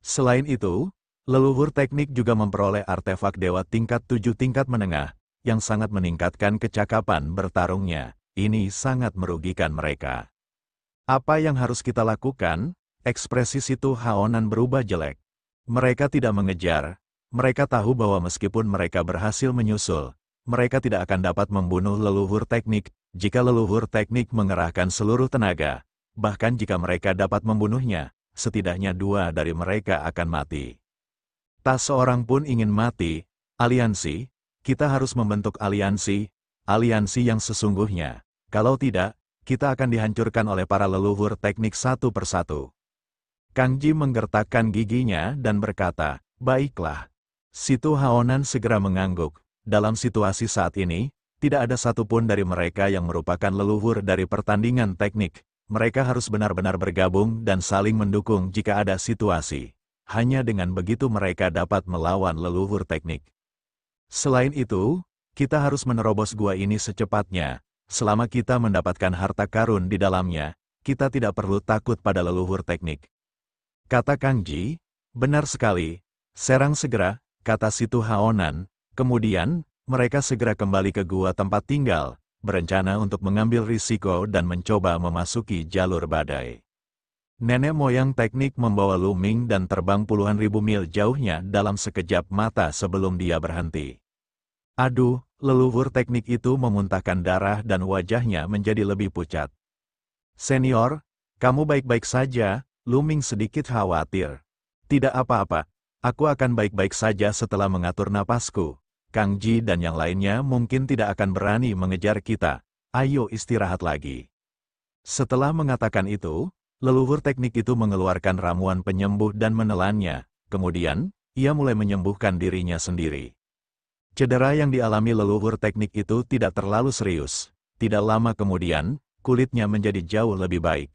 Selain itu, leluhur teknik juga memperoleh artefak dewa tingkat 7 tingkat menengah, yang sangat meningkatkan kecakapan bertarungnya. Ini sangat merugikan mereka. Apa yang harus kita lakukan? Ekspresi Situ Haonan berubah jelek. Mereka tidak mengejar. Mereka tahu bahwa meskipun mereka berhasil menyusul, mereka tidak akan dapat membunuh leluhur teknik jika leluhur teknik mengerahkan seluruh tenaga. Bahkan jika mereka dapat membunuhnya, setidaknya 2 dari mereka akan mati. Tak seorang pun ingin mati. Aliansi, kita harus membentuk aliansi yang sesungguhnya. Kalau tidak, kita akan dihancurkan oleh para leluhur teknik satu persatu. Kang Ji menggertakkan giginya dan berkata, baiklah. Situ Haonan segera mengangguk. Dalam situasi saat ini, tidak ada satupun dari mereka yang merupakan leluhur dari pertandingan teknik. Mereka harus benar-benar bergabung dan saling mendukung jika ada situasi. Hanya dengan begitu mereka dapat melawan leluhur teknik. Selain itu, kita harus menerobos gua ini secepatnya. Selama kita mendapatkan harta karun di dalamnya, kita tidak perlu takut pada leluhur teknik. Kata Kang Ji, benar sekali, serang segera, kata Situ Haonan. Kemudian, mereka segera kembali ke gua tempat tinggal, berencana untuk mengambil risiko dan mencoba memasuki jalur badai. Nenek moyang teknik membawa Lu Ming dan terbang puluhan ribu mil jauhnya dalam sekejap mata sebelum dia berhenti. Aduh, leluhur teknik itu memuntahkan darah dan wajahnya menjadi lebih pucat. Senior, kamu baik-baik saja, Lu Ming sedikit khawatir. Tidak apa-apa, aku akan baik-baik saja setelah mengatur napasku. Kang Ji dan yang lainnya mungkin tidak akan berani mengejar kita. Ayo istirahat lagi. Setelah mengatakan itu, leluhur teknik itu mengeluarkan ramuan penyembuh dan menelannya. Kemudian, ia mulai menyembuhkan dirinya sendiri. Cedera yang dialami leluhur teknik itu tidak terlalu serius. Tidak lama kemudian, kulitnya menjadi jauh lebih baik.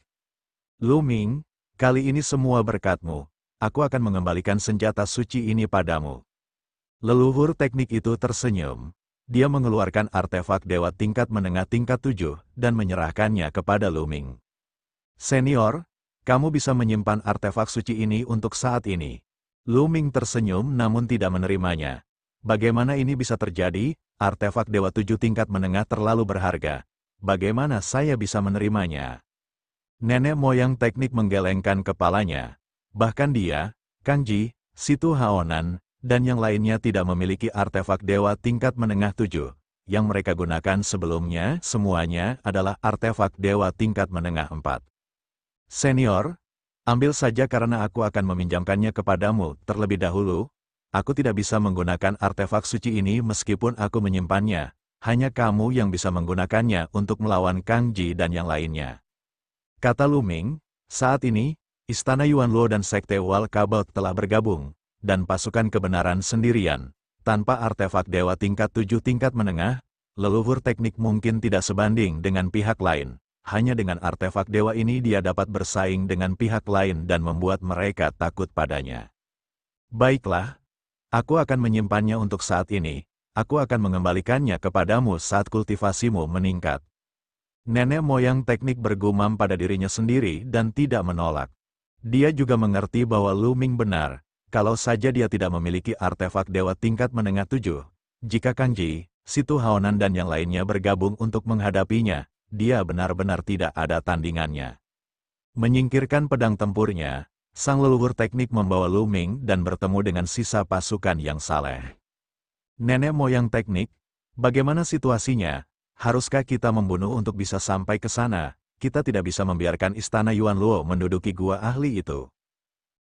Lu Ming, kali ini semua berkatmu. Aku akan mengembalikan senjata suci ini padamu. Leluhur teknik itu tersenyum. Dia mengeluarkan artefak dewa tingkat menengah tingkat 7 dan menyerahkannya kepada Lu Ming. Senior, kamu bisa menyimpan artefak suci ini untuk saat ini. Lu Ming tersenyum namun tidak menerimanya. Bagaimana ini bisa terjadi? Artefak dewa 7 tingkat menengah terlalu berharga. Bagaimana saya bisa menerimanya? Nenek moyang teknik menggelengkan kepalanya. Bahkan dia, Kang Ji, Situ Haonan, dan yang lainnya tidak memiliki artefak dewa tingkat menengah 7. Yang mereka gunakan sebelumnya, semuanya adalah artefak dewa tingkat menengah 4. Senior, ambil saja karena aku akan meminjamkannya kepadamu terlebih dahulu. Aku tidak bisa menggunakan artefak suci ini meskipun aku menyimpannya. Hanya kamu yang bisa menggunakannya untuk melawan Kang Ji dan yang lainnya. Kata Lu Ming, saat ini, Istana Yuan Luo dan Sekte Wal Kabot telah bergabung, dan pasukan kebenaran sendirian. Tanpa artefak dewa tingkat 7 tingkat menengah, leluhur teknik mungkin tidak sebanding dengan pihak lain. hanya dengan artefak dewa ini dia dapat bersaing dengan pihak lain dan membuat mereka takut padanya. Baiklah, aku akan menyimpannya untuk saat ini, aku akan mengembalikannya kepadamu saat kultivasimu meningkat. Nenek moyang teknik bergumam pada dirinya sendiri dan tidak menolak. Dia juga mengerti bahwa Lu Ming benar, kalau saja dia tidak memiliki artefak dewa tingkat menengah 7. Jika Kang Ji, Situ Haonan dan yang lainnya bergabung untuk menghadapinya, dia benar-benar tidak ada tandingannya. Menyingkirkan pedang tempurnya, sang leluhur teknik membawa Lu Ming dan bertemu dengan sisa pasukan yang saleh. Nenek moyang teknik, bagaimana situasinya? Haruskah kita membunuh untuk bisa sampai ke sana? Kita tidak bisa membiarkan istana Yuan Luo menduduki gua ahli itu.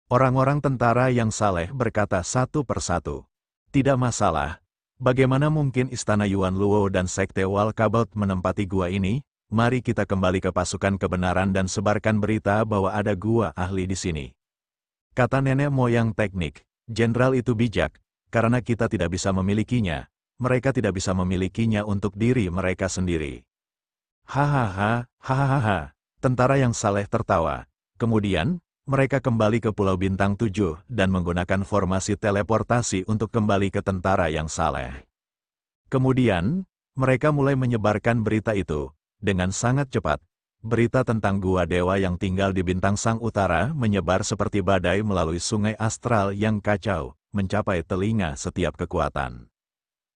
Orang-orang tentara yang saleh berkata satu persatu. Tidak masalah. Bagaimana mungkin istana Yuan Luo dan Sekte Walkabout menempati gua ini? Mari kita kembali ke pasukan kebenaran dan sebarkan berita bahwa ada gua ahli di sini. Kata nenek moyang teknik, jenderal itu bijak, karena kita tidak bisa memilikinya, mereka tidak bisa memilikinya untuk diri mereka sendiri. Hahaha, hahaha, tentara yang saleh tertawa. Kemudian, mereka kembali ke Pulau Bintang 7 dan menggunakan formasi teleportasi untuk kembali ke tentara yang saleh. Kemudian, mereka mulai menyebarkan berita itu, dengan sangat cepat. Berita tentang gua dewa yang tinggal di Bintang Sang Utara menyebar seperti badai melalui sungai astral yang kacau, mencapai telinga setiap kekuatan.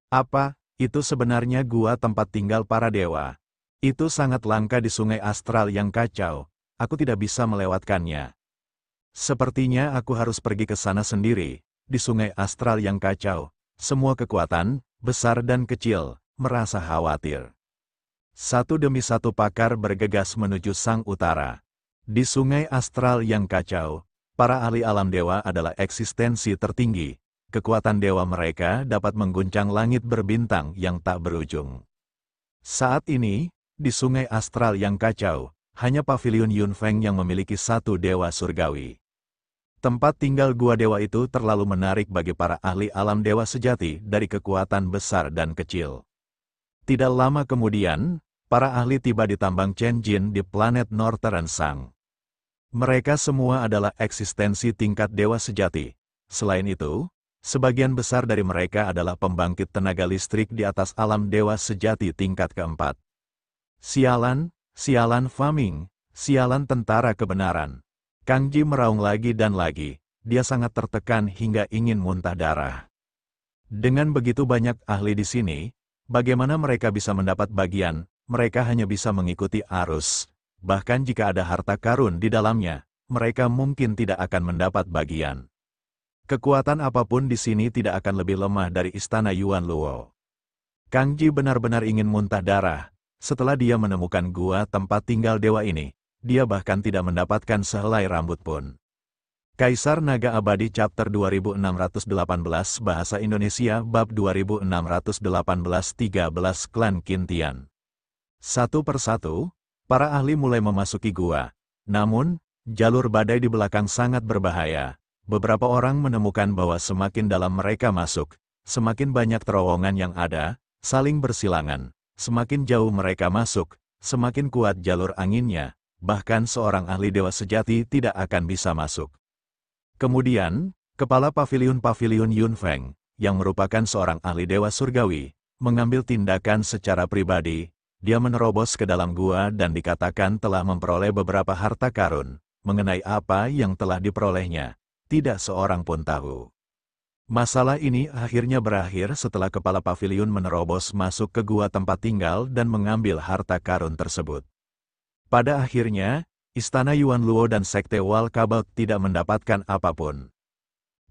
Apa, itu sebenarnya gua tempat tinggal para dewa? Itu sangat langka di sungai astral yang kacau, aku tidak bisa melewatkannya. Sepertinya aku harus pergi ke sana sendiri, di sungai astral yang kacau, semua kekuatan, besar dan kecil, merasa khawatir. Satu demi satu pakar bergegas menuju Sang Utara. Di sungai astral yang kacau, para ahli alam dewa adalah eksistensi tertinggi. Kekuatan dewa mereka dapat mengguncang langit berbintang yang tak berujung. Saat ini, di sungai astral yang kacau, hanya pavilion Yunfeng yang memiliki satu dewa surgawi. Tempat tinggal gua dewa itu terlalu menarik bagi para ahli alam dewa sejati dari kekuatan besar dan kecil. Tidak lama kemudian, para ahli tiba di tambang Chen Jin di planet Northern Sang. Mereka semua adalah eksistensi tingkat dewa sejati. Selain itu, sebagian besar dari mereka adalah pembangkit tenaga listrik di atas alam dewa sejati tingkat keempat. Sialan, sialan Faming, sialan tentara kebenaran. Kang Ji meraung lagi dan lagi, dia sangat tertekan hingga ingin muntah darah. Dengan begitu banyak ahli di sini, bagaimana mereka bisa mendapat bagian? Mereka hanya bisa mengikuti arus. Bahkan jika ada harta karun di dalamnya, mereka mungkin tidak akan mendapat bagian. Kekuatan apapun di sini tidak akan lebih lemah dari istana Yuan Luo. Kang Ji benar-benar ingin muntah darah. Setelah dia menemukan gua tempat tinggal dewa ini, dia bahkan tidak mendapatkan sehelai rambut pun. Kaisar Naga Abadi Chapter 2618 Bahasa Indonesia Bab 2618 13 Klan Kintian. Satu persatu, para ahli mulai memasuki gua. Namun, jalur badai di belakang sangat berbahaya. Beberapa orang menemukan bahwa semakin dalam mereka masuk, semakin banyak terowongan yang ada, saling bersilangan. Semakin jauh mereka masuk, semakin kuat jalur anginnya, bahkan seorang ahli dewa sejati tidak akan bisa masuk. Kemudian, kepala pavilion Yunfeng, yang merupakan seorang ahli dewa surgawi, mengambil tindakan secara pribadi. Dia menerobos ke dalam gua dan dikatakan telah memperoleh beberapa harta karun. Mengenai apa yang telah diperolehnya, tidak seorang pun tahu. Masalah ini akhirnya berakhir setelah kepala pavilion menerobos masuk ke gua tempat tinggal dan mengambil harta karun tersebut. Pada akhirnya, istana Yuan Luo dan Sekte Walkabout tidak mendapatkan apapun.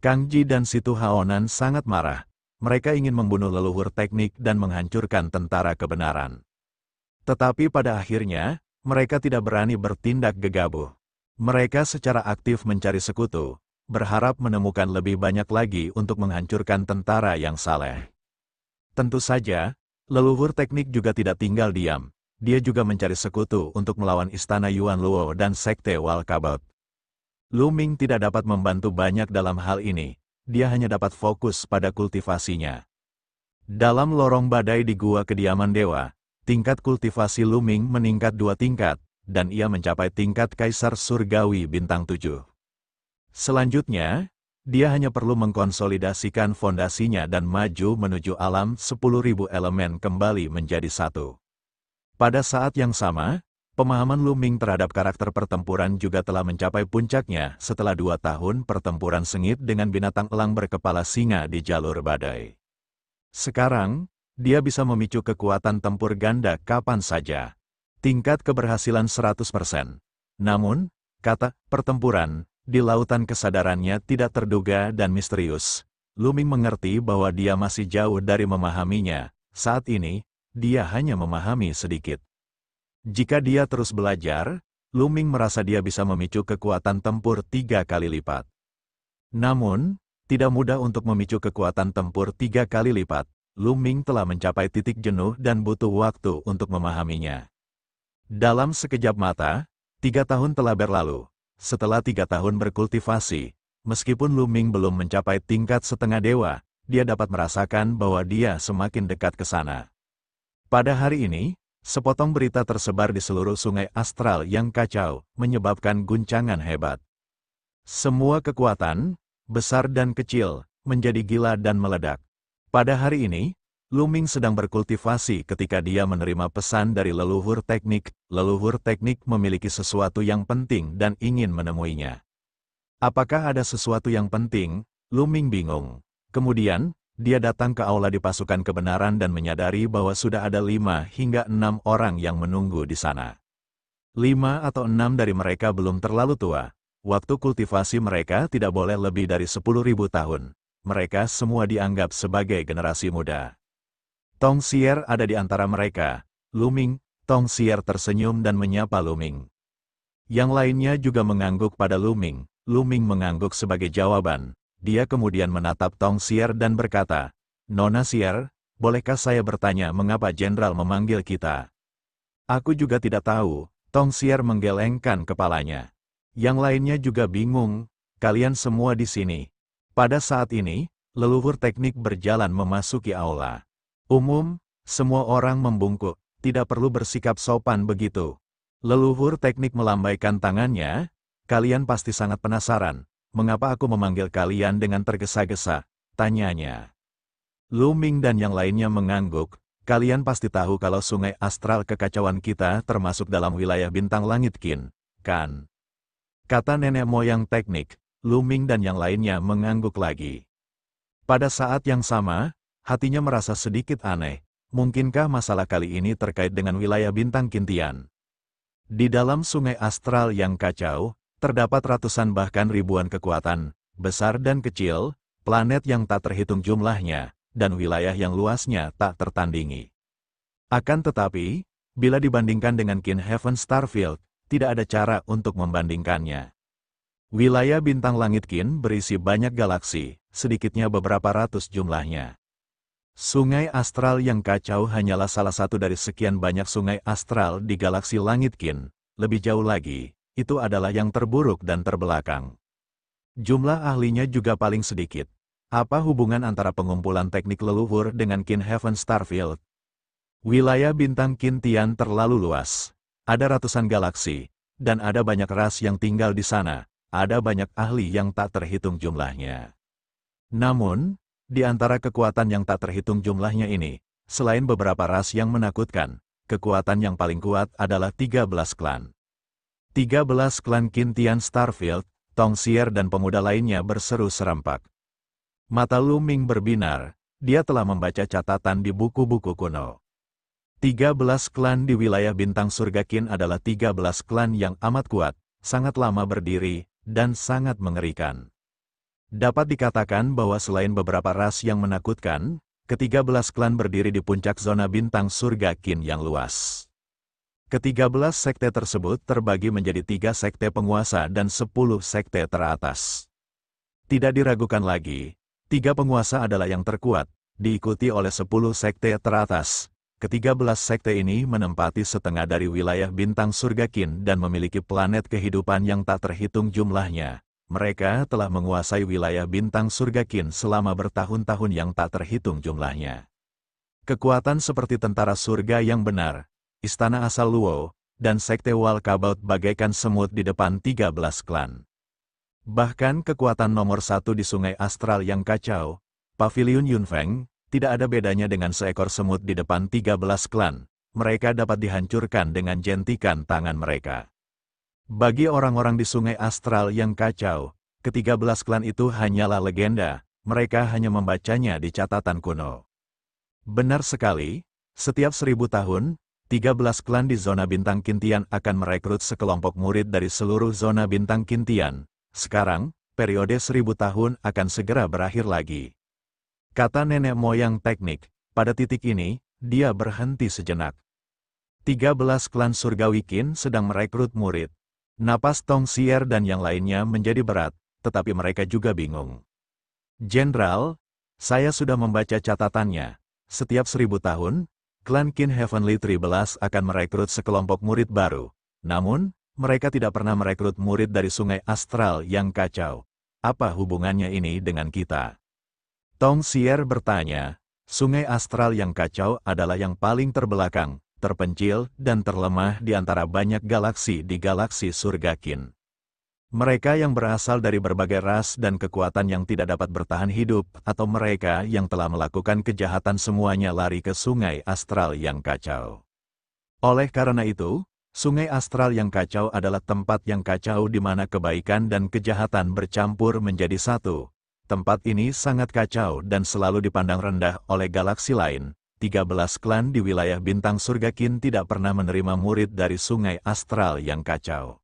Kang Ji dan Situ Haonan sangat marah. Mereka ingin membunuh leluhur teknik dan menghancurkan tentara kebenaran. Tetapi pada akhirnya, mereka tidak berani bertindak gegabah. Mereka secara aktif mencari sekutu, berharap menemukan lebih banyak lagi untuk menghancurkan tentara yang saleh. Tentu saja, leluhur teknik juga tidak tinggal diam. Dia juga mencari sekutu untuk melawan istana Yuan Luo dan Sekte Walkabout. Lu Ming tidak dapat membantu banyak dalam hal ini, dia hanya dapat fokus pada kultivasinya. Dalam lorong badai di gua kediaman dewa, tingkat kultivasi Lu Ming meningkat 2 tingkat, dan ia mencapai tingkat Kaisar Surgawi bintang 7. Selanjutnya, dia hanya perlu mengkonsolidasikan fondasinya dan maju menuju alam 10.000 elemen kembali menjadi satu. Pada saat yang sama, pemahaman Lu Ming terhadap karakter pertempuran juga telah mencapai puncaknya setelah 2 tahun pertempuran sengit dengan binatang elang berkepala singa di jalur badai. Sekarang, dia bisa memicu kekuatan tempur ganda kapan saja. Tingkat keberhasilan 100%. Namun, kata pertempuran di lautan kesadarannya tidak terduga dan misterius. Lu Ming mengerti bahwa dia masih jauh dari memahaminya. Saat ini, dia hanya memahami sedikit. Jika dia terus belajar, Lu Ming merasa dia bisa memicu kekuatan tempur 3 kali lipat. Namun, tidak mudah untuk memicu kekuatan tempur 3 kali lipat. Lu Ming telah mencapai titik jenuh dan butuh waktu untuk memahaminya. Dalam sekejap mata, 3 tahun telah berlalu. Setelah 3 tahun berkultivasi, meskipun Lu Ming belum mencapai tingkat setengah dewa, dia dapat merasakan bahwa dia semakin dekat ke sana. Pada hari ini, sepotong berita tersebar di seluruh sungai astral yang kacau, menyebabkan guncangan hebat. Semua kekuatan, besar dan kecil, menjadi gila dan meledak. Pada hari ini, Lu Ming sedang berkultivasi ketika dia menerima pesan dari leluhur teknik. Leluhur teknik memiliki sesuatu yang penting dan ingin menemuinya. Apakah ada sesuatu yang penting? Lu Ming bingung. Kemudian, dia datang ke aula di pasukan kebenaran dan menyadari bahwa sudah ada 5 hingga 6 orang yang menunggu di sana. 5 atau 6 dari mereka belum terlalu tua. Waktu kultivasi mereka tidak boleh lebih dari 10.000 tahun. Mereka semua dianggap sebagai generasi muda. Tong Xier ada di antara mereka. Lu Ming, Tong Xier tersenyum dan menyapa Lu Ming. Yang lainnya juga mengangguk pada Lu Ming. Lu Ming mengangguk sebagai jawaban. Dia kemudian menatap Tong Xier dan berkata, "Nona Xier, bolehkah saya bertanya mengapa Jenderal memanggil kita?" "Aku juga tidak tahu." Tong Xier menggelengkan kepalanya. Yang lainnya juga bingung. "Kalian semua di sini." Pada saat ini, leluhur teknik berjalan memasuki aula. Umum, semua orang membungkuk, tidak perlu bersikap sopan begitu. Leluhur teknik melambaikan tangannya. "Kalian pasti sangat penasaran, mengapa aku memanggil kalian dengan tergesa-gesa?" tanyanya. Lu Ming dan yang lainnya mengangguk. "Kalian pasti tahu kalau sungai astral kekacauan kita termasuk dalam wilayah bintang langit Qin, kan?" Kata nenek moyang teknik. Lu Ming dan yang lainnya mengangguk lagi. Pada saat yang sama, hatinya merasa sedikit aneh. Mungkinkah masalah kali ini terkait dengan wilayah bintang Qintian? Di dalam sungai astral yang kacau, terdapat ratusan bahkan ribuan kekuatan, besar dan kecil, planet yang tak terhitung jumlahnya, dan wilayah yang luasnya tak tertandingi. Akan tetapi, bila dibandingkan dengan Qin Heaven Starfield, tidak ada cara untuk membandingkannya. Wilayah bintang langit Qin berisi banyak galaksi, sedikitnya beberapa ratus jumlahnya. Sungai astral yang kacau hanyalah salah satu dari sekian banyak sungai astral di galaksi langit Qin. Lebih jauh lagi, itu adalah yang terburuk dan terbelakang. Jumlah ahlinya juga paling sedikit. Apa hubungan antara pengumpulan teknik leluhur dengan Qin Heaven Starfield? Wilayah bintang Qintian terlalu luas. Ada ratusan galaksi, dan ada banyak ras yang tinggal di sana. Ada banyak ahli yang tak terhitung jumlahnya. Namun, di antara kekuatan yang tak terhitung jumlahnya ini, selain beberapa ras yang menakutkan, kekuatan yang paling kuat adalah 13 klan. 13 klan Qintian Starfield, Tong Xier dan pemuda lainnya berseru serempak. Mata Lu Ming berbinar, dia telah membaca catatan di buku-buku kuno. 13 klan di wilayah bintang surga Qin adalah 13 klan yang amat kuat, sangat lama berdiri, dan sangat mengerikan. Dapat dikatakan bahwa selain beberapa ras yang menakutkan, ke-13 klan berdiri di puncak zona bintang surga Qin yang luas. Ke-13 sekte tersebut terbagi menjadi 3 sekte penguasa dan 10 sekte teratas. Tidak diragukan lagi, 3 penguasa adalah yang terkuat, diikuti oleh 10 sekte teratas. Ke-13 sekte ini menempati setengah dari wilayah bintang surga Qin dan memiliki planet kehidupan yang tak terhitung jumlahnya. Mereka telah menguasai wilayah bintang surga Qin selama bertahun-tahun yang tak terhitung jumlahnya. Kekuatan seperti tentara surga yang benar, istana asal Luo, dan Sekte Walkabout bagaikan semut di depan 13 klan. Bahkan kekuatan nomor 1 di Sungai Astral yang kacau, Pavilion Yunfeng, tidak ada bedanya dengan seekor semut di depan 13 klan. Mereka dapat dihancurkan dengan jentikan tangan mereka. Bagi orang-orang di Sungai Astral yang kacau, ke-13 klan itu hanyalah legenda, mereka hanya membacanya di catatan kuno. Benar sekali, setiap 1000 tahun, 13 klan di zona bintang Qintian akan merekrut sekelompok murid dari seluruh zona bintang Qintian. Sekarang, periode 1000 tahun akan segera berakhir lagi. Kata nenek moyang teknik, pada titik ini, dia berhenti sejenak. 13 klan surgawi Qin sedang merekrut murid. Napas Tong Xier dan yang lainnya menjadi berat, tetapi mereka juga bingung. Jenderal, saya sudah membaca catatannya. Setiap 1000 tahun, klan Qin Heavenly 13 akan merekrut sekelompok murid baru. Namun, mereka tidak pernah merekrut murid dari Sungai Astral yang kacau. Apa hubungannya ini dengan kita? Tong Xier bertanya, Sungai Astral yang kacau adalah yang paling terbelakang, terpencil, dan terlemah di antara banyak galaksi di galaksi surga Qin. Mereka yang berasal dari berbagai ras dan kekuatan yang tidak dapat bertahan hidup, atau mereka yang telah melakukan kejahatan semuanya lari ke Sungai Astral yang kacau. Oleh karena itu, Sungai Astral yang kacau adalah tempat yang kacau di mana kebaikan dan kejahatan bercampur menjadi satu. Tempat ini sangat kacau dan selalu dipandang rendah oleh galaksi lain. 13 klan di wilayah bintang surga Qin tidak pernah menerima murid dari Sungai Astral yang kacau.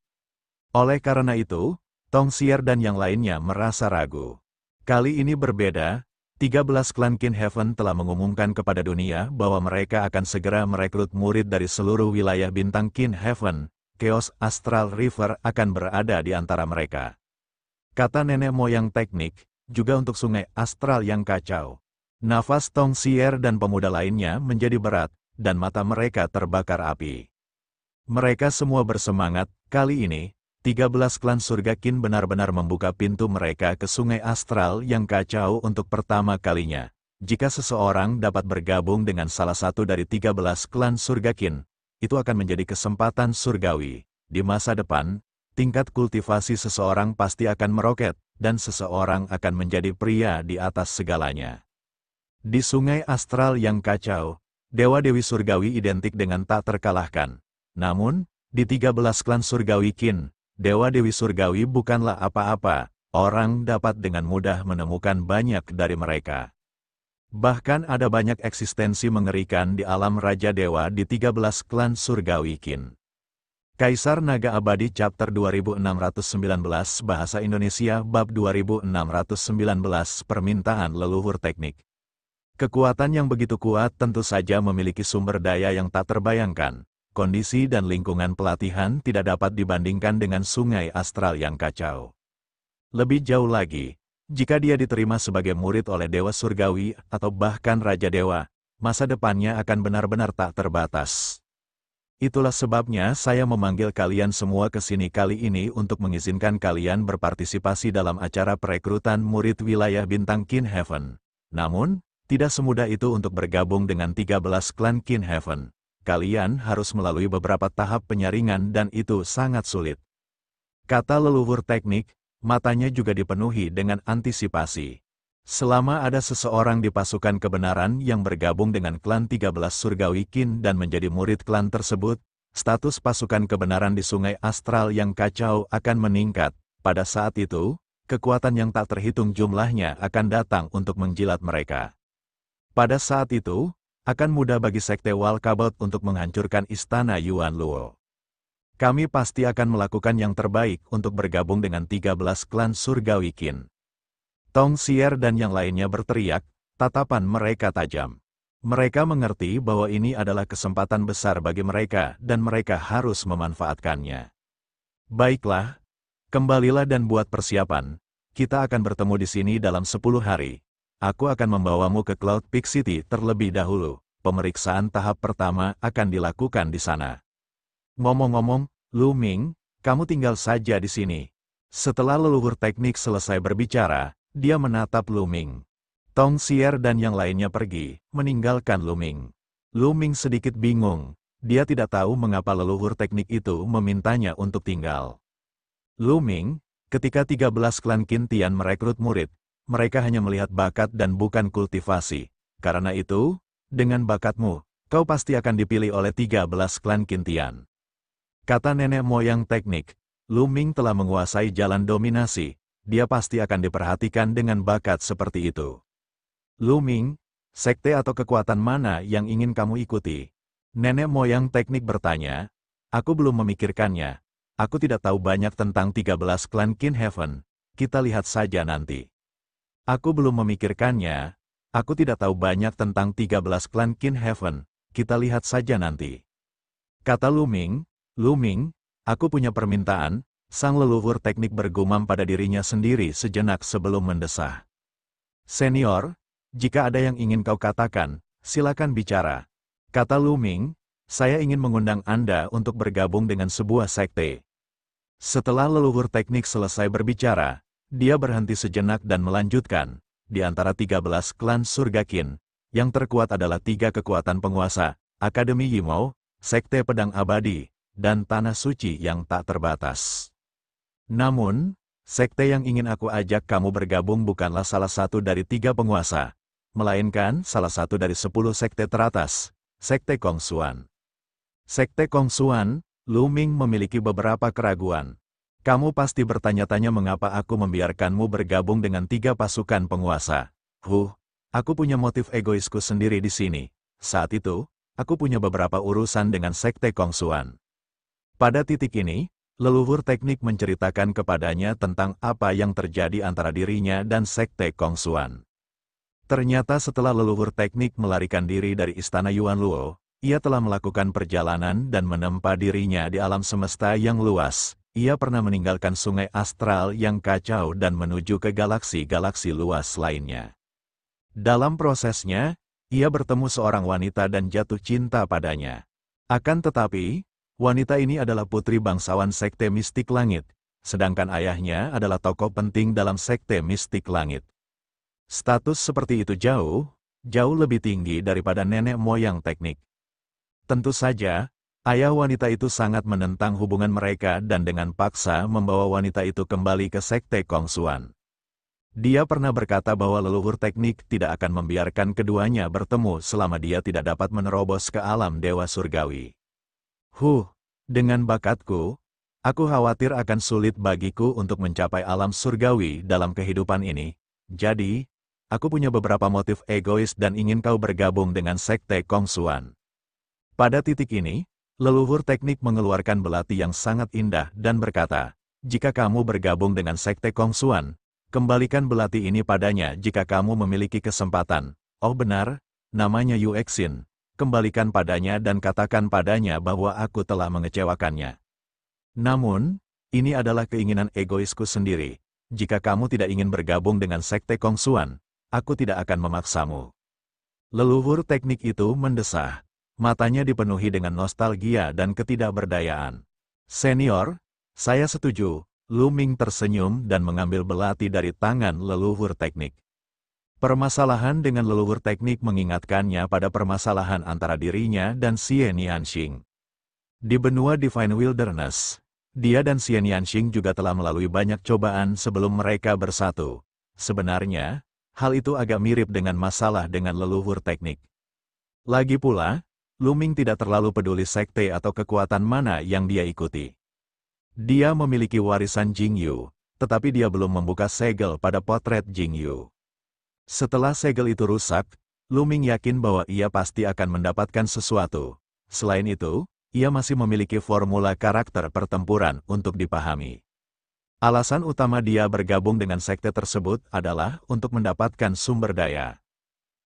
Oleh karena itu, Tong Xier dan yang lainnya merasa ragu. Kali ini berbeda, 13 klan Qin Heaven telah mengumumkan kepada dunia bahwa mereka akan segera merekrut murid dari seluruh wilayah bintang Qin Heaven. Chaos Astral River akan berada di antara mereka. Kata nenek moyang teknik, juga untuk Sungai Astral yang kacau. Nafas Tong Xier dan pemuda lainnya menjadi berat, dan mata mereka terbakar api. Mereka semua bersemangat, kali ini, 13 klan surga Qin benar-benar membuka pintu mereka ke Sungai Astral yang kacau untuk pertama kalinya. Jika seseorang dapat bergabung dengan salah satu dari 13 klan surga Qin, itu akan menjadi kesempatan surgawi. Di masa depan, tingkat kultivasi seseorang pasti akan meroket, dan seseorang akan menjadi pria di atas segalanya. Di Sungai Astral yang kacau, dewa-dewi surgawi identik dengan tak terkalahkan. Namun, di 13 klan surgawi Qin, dewa-dewi surgawi bukanlah apa-apa, orang dapat dengan mudah menemukan banyak dari mereka. Bahkan ada banyak eksistensi mengerikan di alam Raja Dewa di 13 klan surgawi Qin. Kaisar Naga Abadi Chapter 2619 Bahasa Indonesia Bab 2619 Permintaan Leluhur Teknik. Kekuatan yang begitu kuat tentu saja memiliki sumber daya yang tak terbayangkan. Kondisi dan lingkungan pelatihan tidak dapat dibandingkan dengan Sungai Astral yang kacau. Lebih jauh lagi, jika dia diterima sebagai murid oleh Dewa Surgawi atau bahkan Raja Dewa, masa depannya akan benar-benar tak terbatas. Itulah sebabnya saya memanggil kalian semua ke sini kali ini untuk mengizinkan kalian berpartisipasi dalam acara perekrutan murid wilayah bintang Qin Heaven. Namun, tidak semudah itu untuk bergabung dengan 13 klan Qin Heaven. Kalian harus melalui beberapa tahap penyaringan dan itu sangat sulit. Kata leluhur teknik, matanya juga dipenuhi dengan antisipasi. Selama ada seseorang di pasukan kebenaran yang bergabung dengan klan 13 surgawi Qin dan menjadi murid klan tersebut, status pasukan kebenaran di Sungai Astral yang kacau akan meningkat. Pada saat itu, kekuatan yang tak terhitung jumlahnya akan datang untuk menjilat mereka. Pada saat itu, akan mudah bagi Sekte Walkabout untuk menghancurkan istana Yuan Luo. Kami pasti akan melakukan yang terbaik untuk bergabung dengan 13 klan surgawi Qin. Tong Xier dan yang lainnya berteriak, tatapan mereka tajam. Mereka mengerti bahwa ini adalah kesempatan besar bagi mereka dan mereka harus memanfaatkannya. Baiklah, kembalilah dan buat persiapan. Kita akan bertemu di sini dalam 10 hari. Aku akan membawamu ke Cloud Peak City terlebih dahulu. Pemeriksaan tahap pertama akan dilakukan di sana. Ngomong-ngomong, Lu Ming, kamu tinggal saja di sini. Setelah leluhur teknik selesai berbicara, dia menatap Lu Ming. Tong Xier dan yang lainnya pergi, meninggalkan Lu Ming. Lu Ming sedikit bingung. Dia tidak tahu mengapa leluhur teknik itu memintanya untuk tinggal. Lu Ming, ketika 13 klan Qin Tian merekrut murid, mereka hanya melihat bakat dan bukan kultivasi. Karena itu, dengan bakatmu, kau pasti akan dipilih oleh 13 klan Qin Tian. Kata nenek moyang teknik, Lu Ming telah menguasai jalan dominasi, dia pasti akan diperhatikan dengan bakat seperti itu. Lu Ming, sekte atau kekuatan mana yang ingin kamu ikuti? Nenek moyang teknik bertanya, aku belum memikirkannya. Aku tidak tahu banyak tentang 13 klan Qin Heaven, kita lihat saja nanti. Aku belum memikirkannya, aku tidak tahu banyak tentang 13 klan Qin Heaven, kita lihat saja nanti. Kata Lu Ming, aku punya permintaan, sang leluhur teknik bergumam pada dirinya sendiri sejenak sebelum mendesah. Senior, jika ada yang ingin kau katakan, silakan bicara. Kata Lu Ming, saya ingin mengundang Anda untuk bergabung dengan sebuah sekte. Setelah leluhur teknik selesai berbicara, dia berhenti sejenak dan melanjutkan, di antara 13 klan surga Qin, yang terkuat adalah 3 kekuatan penguasa, Akademi Yimou, Sekte Pedang Abadi, dan Tanah Suci yang tak terbatas. Namun, sekte yang ingin aku ajak kamu bergabung bukanlah salah satu dari 3 penguasa, melainkan salah satu dari 10 sekte teratas, Sekte Kongsuan. Sekte Kongsuan, Lu Ming memiliki beberapa keraguan. Kamu pasti bertanya-tanya mengapa aku membiarkanmu bergabung dengan 3 pasukan penguasa. Aku punya motif egoisku sendiri di sini. Saat itu, aku punya beberapa urusan dengan Sekte Kongsuan. Pada titik ini, leluhur teknik menceritakan kepadanya tentang apa yang terjadi antara dirinya dan Sekte Kongsuan. Ternyata setelah leluhur teknik melarikan diri dari istana Yuan Luo, ia telah melakukan perjalanan dan menempa dirinya di alam semesta yang luas. Ia pernah meninggalkan sungai astral yang kacau dan menuju ke galaksi-galaksi luas lainnya. Dalam prosesnya, ia bertemu seorang wanita dan jatuh cinta padanya. Akan tetapi, wanita ini adalah putri bangsawan Sekte Mistik Langit, sedangkan ayahnya adalah tokoh penting dalam Sekte Mistik Langit. Status seperti itu jauh lebih tinggi daripada nenek moyang teknik. Tentu saja, ayah wanita itu sangat menentang hubungan mereka dan dengan paksa membawa wanita itu kembali ke Sekte Kongsuan. Dia pernah berkata bahwa leluhur teknik tidak akan membiarkan keduanya bertemu selama dia tidak dapat menerobos ke alam Dewa Surgawi. Dengan bakatku, aku khawatir akan sulit bagiku untuk mencapai alam surgawi dalam kehidupan ini. Jadi, aku punya beberapa motif egois dan ingin kau bergabung dengan Sekte Kongsuan. Pada titik ini, leluhur teknik mengeluarkan belati yang sangat indah dan berkata, jika kamu bergabung dengan Sekte Kongsuan, kembalikan belati ini padanya jika kamu memiliki kesempatan. Oh benar, namanya Yu Exin. Kembalikan padanya dan katakan padanya bahwa aku telah mengecewakannya. Namun, ini adalah keinginan egoisku sendiri. Jika kamu tidak ingin bergabung dengan Sekte Kongsuan, aku tidak akan memaksamu. Leluhur teknik itu mendesah. Matanya dipenuhi dengan nostalgia dan ketidakberdayaan. Senior, saya setuju. Lu Ming tersenyum dan mengambil belati dari tangan leluhur teknik. Permasalahan dengan leluhur teknik mengingatkannya pada permasalahan antara dirinya dan Xie Nianxing. Di benua Divine Wilderness, dia dan Xie Nianxing juga telah melalui banyak cobaan sebelum mereka bersatu. Sebenarnya, hal itu agak mirip dengan masalah dengan leluhur teknik. Lagi pula, Lu Ming tidak terlalu peduli sekte atau kekuatan mana yang dia ikuti. Dia memiliki warisan Jingyu, tetapi dia belum membuka segel pada potret Jingyu. Setelah segel itu rusak, Lu Ming yakin bahwa ia pasti akan mendapatkan sesuatu. Selain itu, ia masih memiliki formula karakter pertempuran untuk dipahami. Alasan utama dia bergabung dengan sekte tersebut adalah untuk mendapatkan sumber daya.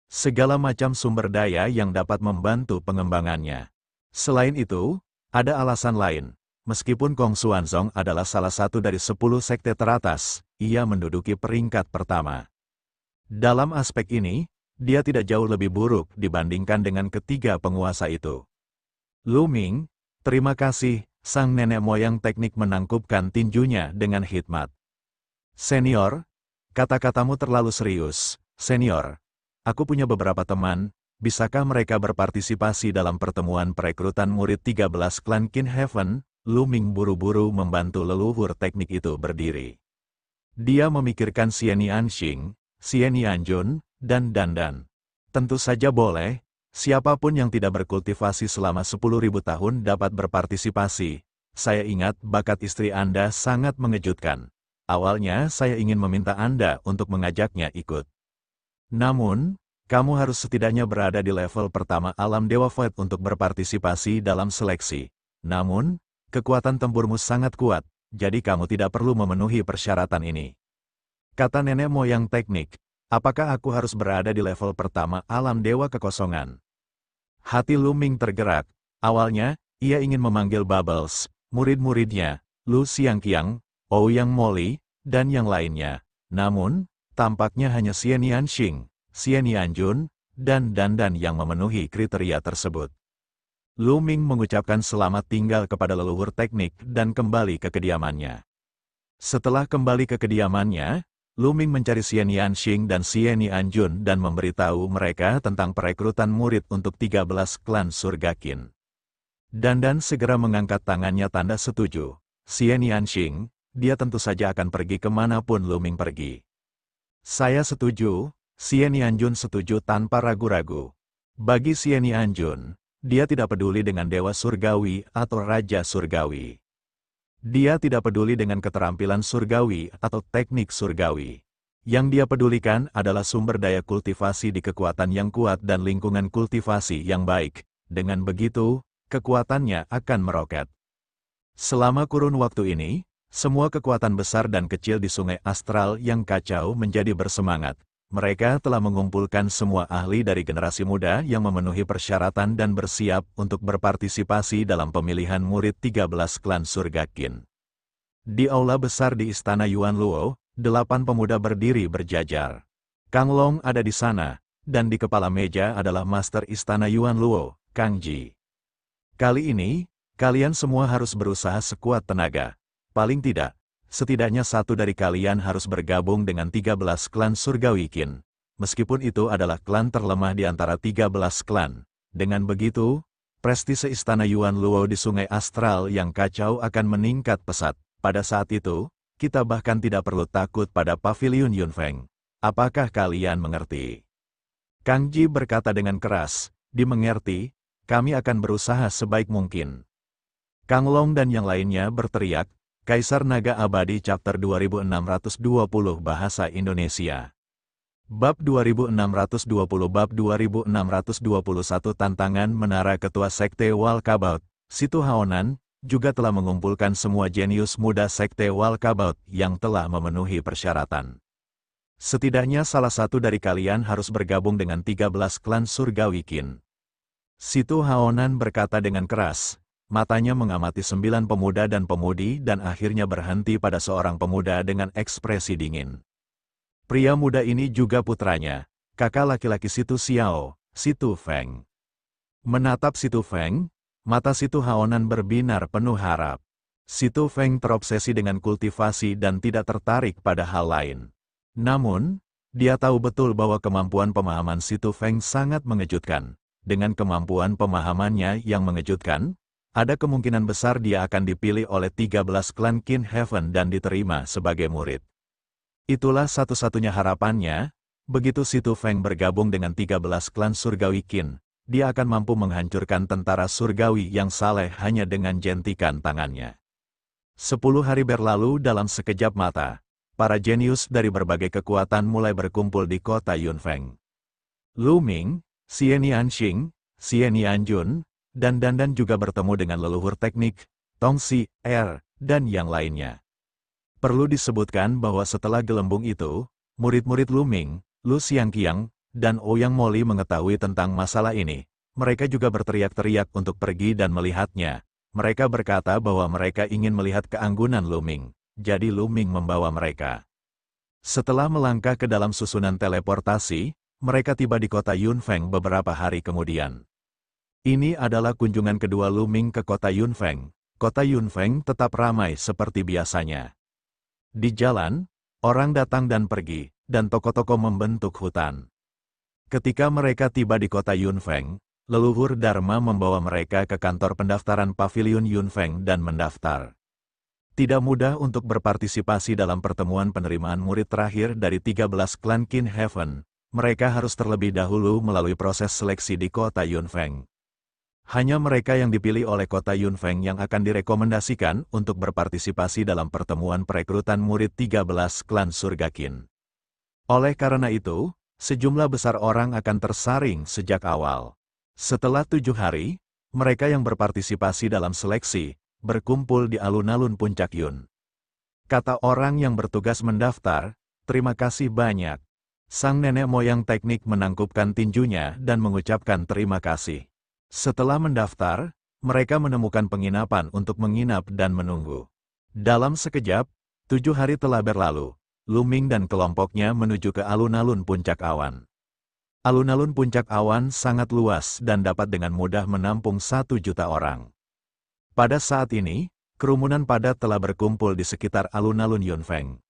Segala macam sumber daya yang dapat membantu pengembangannya. Selain itu, ada alasan lain. Meskipun Kong Xuanzong adalah salah satu dari 10 sekte teratas, ia menduduki peringkat pertama. Dalam aspek ini, dia tidak jauh lebih buruk dibandingkan dengan ketiga penguasa itu. Lu Ming, terima kasih, sang nenek moyang teknik menangkupkan tinjunya dengan hikmat. Senior, kata-katamu terlalu serius. Senior, aku punya beberapa teman, bisakah mereka berpartisipasi dalam pertemuan perekrutan murid 13 klan Qin Heaven? Lu Ming buru-buru membantu leluhur teknik itu berdiri. Dia memikirkan Xian Yanxing, Xian Yanjun, dan Dandan. Tentu saja boleh, siapapun yang tidak berkultivasi selama 10.000 tahun dapat berpartisipasi. Saya ingat bakat istri Anda sangat mengejutkan. Awalnya saya ingin meminta Anda untuk mengajaknya ikut. Namun, kamu harus setidaknya berada di level pertama alam Dewa Void untuk berpartisipasi dalam seleksi. Namun, kekuatan tempurmu sangat kuat, jadi kamu tidak perlu memenuhi persyaratan ini. Kata nenek moyang teknik, apakah aku harus berada di level pertama alam Dewa Kekosongan? Hati Lu Ming tergerak. Awalnya, ia ingin memanggil Bubbles, murid-muridnya, Lu Xiangqiang, Ouyang Molly, dan yang lainnya. Namun, tampaknya hanya Xian Yanxing, Xian Yanjun, dan Dandan yang memenuhi kriteria tersebut. Lu Ming mengucapkan selamat tinggal kepada leluhur teknik dan kembali ke kediamannya. Setelah kembali ke kediamannya, Lu Ming mencari Xian Yanxing dan Xian Yanjun dan memberitahu mereka tentang perekrutan murid untuk 13 klan surga Qin. Dandan segera mengangkat tangannya tanda setuju. Xian Yanxing, dia tentu saja akan pergi kemanapun Lu Ming pergi. Saya setuju, Xian Yanjun setuju tanpa ragu-ragu. Bagi Xian Yanjun, dia tidak peduli dengan Dewa Surgawi atau Raja Surgawi. Dia tidak peduli dengan keterampilan surgawi atau teknik surgawi. Yang dia pedulikan adalah sumber daya kultivasi di kekuatan yang kuat dan lingkungan kultivasi yang baik. Dengan begitu, kekuatannya akan meroket. Selama kurun waktu ini, semua kekuatan besar dan kecil di Sungai Astral yang kacau menjadi bersemangat. Mereka telah mengumpulkan semua ahli dari generasi muda yang memenuhi persyaratan dan bersiap untuk berpartisipasi dalam pemilihan murid 13 klan surga Qin. Di aula besar di Istana Yuan Luo, 8 pemuda berdiri berjajar. Kang Long ada di sana, dan di kepala meja adalah Master Istana Yuan Luo, Kang Ji. Kali ini, kalian semua harus berusaha sekuat tenaga. Paling tidak, setidaknya satu dari kalian harus bergabung dengan 13 klan surgawi Qin. Meskipun itu adalah klan terlemah di antara 13 klan. Dengan begitu, prestise Istana Yuan Luo di Sungai Astral yang kacau akan meningkat pesat. Pada saat itu, kita bahkan tidak perlu takut pada Pavilion Yunfeng. Apakah kalian mengerti? Kang Ji berkata dengan keras, dimengerti, kami akan berusaha sebaik mungkin. Kang Long dan yang lainnya berteriak, Kaisar Naga Abadi Chapter 2620 Bahasa Indonesia. Bab 2620 Bab 2621 Tantangan Menara Ketua Sekte Walkabout. Situ Haonan juga telah mengumpulkan semua jenius muda Sekte Walkabout yang telah memenuhi persyaratan. Setidaknya salah satu dari kalian harus bergabung dengan 13 klan surgawi Qin. Situ Haonan berkata dengan keras. Matanya mengamati 9 pemuda dan pemudi dan akhirnya berhenti pada seorang pemuda dengan ekspresi dingin. Pria muda ini juga putranya, kakak laki-laki Situ Xiao, Situ Feng. Menatap Situ Feng, mata Situ Haonan berbinar penuh harap. Situ Feng terobsesi dengan kultivasi dan tidak tertarik pada hal lain. Namun, dia tahu betul bahwa kemampuan pemahaman Situ Feng sangat mengejutkan. Dengan kemampuan pemahamannya yang mengejutkan, ada kemungkinan besar dia akan dipilih oleh 13 klan Qin Heaven dan diterima sebagai murid. Itulah satu-satunya harapannya, begitu Situ Feng bergabung dengan 13 klan surgawi Qin, dia akan mampu menghancurkan tentara surgawi yang saleh hanya dengan jentikan tangannya. 10 hari berlalu dalam sekejap mata, para jenius dari berbagai kekuatan mulai berkumpul di kota Yunfeng. Lu Ming, Xian Yanxing, Xian Yanjun, dan Dandan juga bertemu dengan leluhur teknik, Tong Si, dan yang lainnya. Perlu disebutkan bahwa setelah gelembung itu, murid-murid Lu Ming, Lu Xiangqiang, dan Ouyang Molly mengetahui tentang masalah ini. Mereka juga berteriak-teriak untuk pergi dan melihatnya. Mereka berkata bahwa mereka ingin melihat keanggunan Lu Ming, jadi Lu Ming membawa mereka. Setelah melangkah ke dalam susunan teleportasi, mereka tiba di kota Yunfeng beberapa hari kemudian. Ini adalah kunjungan kedua Lu Ming ke kota Yunfeng. Kota Yunfeng tetap ramai seperti biasanya. Di jalan, orang datang dan pergi, dan toko-toko membentuk hutan. Ketika mereka tiba di kota Yunfeng, leluhur Dharma membawa mereka ke kantor pendaftaran Pavilion Yunfeng dan mendaftar. Tidak mudah untuk berpartisipasi dalam pertemuan penerimaan murid terakhir dari 13 klan Qin Heaven. Mereka harus terlebih dahulu melalui proses seleksi di kota Yunfeng. Hanya mereka yang dipilih oleh kota Yunfeng yang akan direkomendasikan untuk berpartisipasi dalam pertemuan perekrutan murid 13 klan surga Qin. Oleh karena itu, sejumlah besar orang akan tersaring sejak awal. Setelah 7 hari, mereka yang berpartisipasi dalam seleksi, berkumpul di alun-alun Puncak Yun. Kata orang yang bertugas mendaftar, "Terima kasih banyak." Sang nenek moyang teknik menangkupkan tinjunya dan mengucapkan terima kasih. Setelah mendaftar, mereka menemukan penginapan untuk menginap dan menunggu. Dalam sekejap, 7 hari telah berlalu. Lu Ming dan kelompoknya menuju ke alun-alun Puncak Awan. Alun-alun Puncak Awan sangat luas dan dapat dengan mudah menampung 1 juta orang. Pada saat ini, kerumunan padat telah berkumpul di sekitar alun-alun Yunfeng.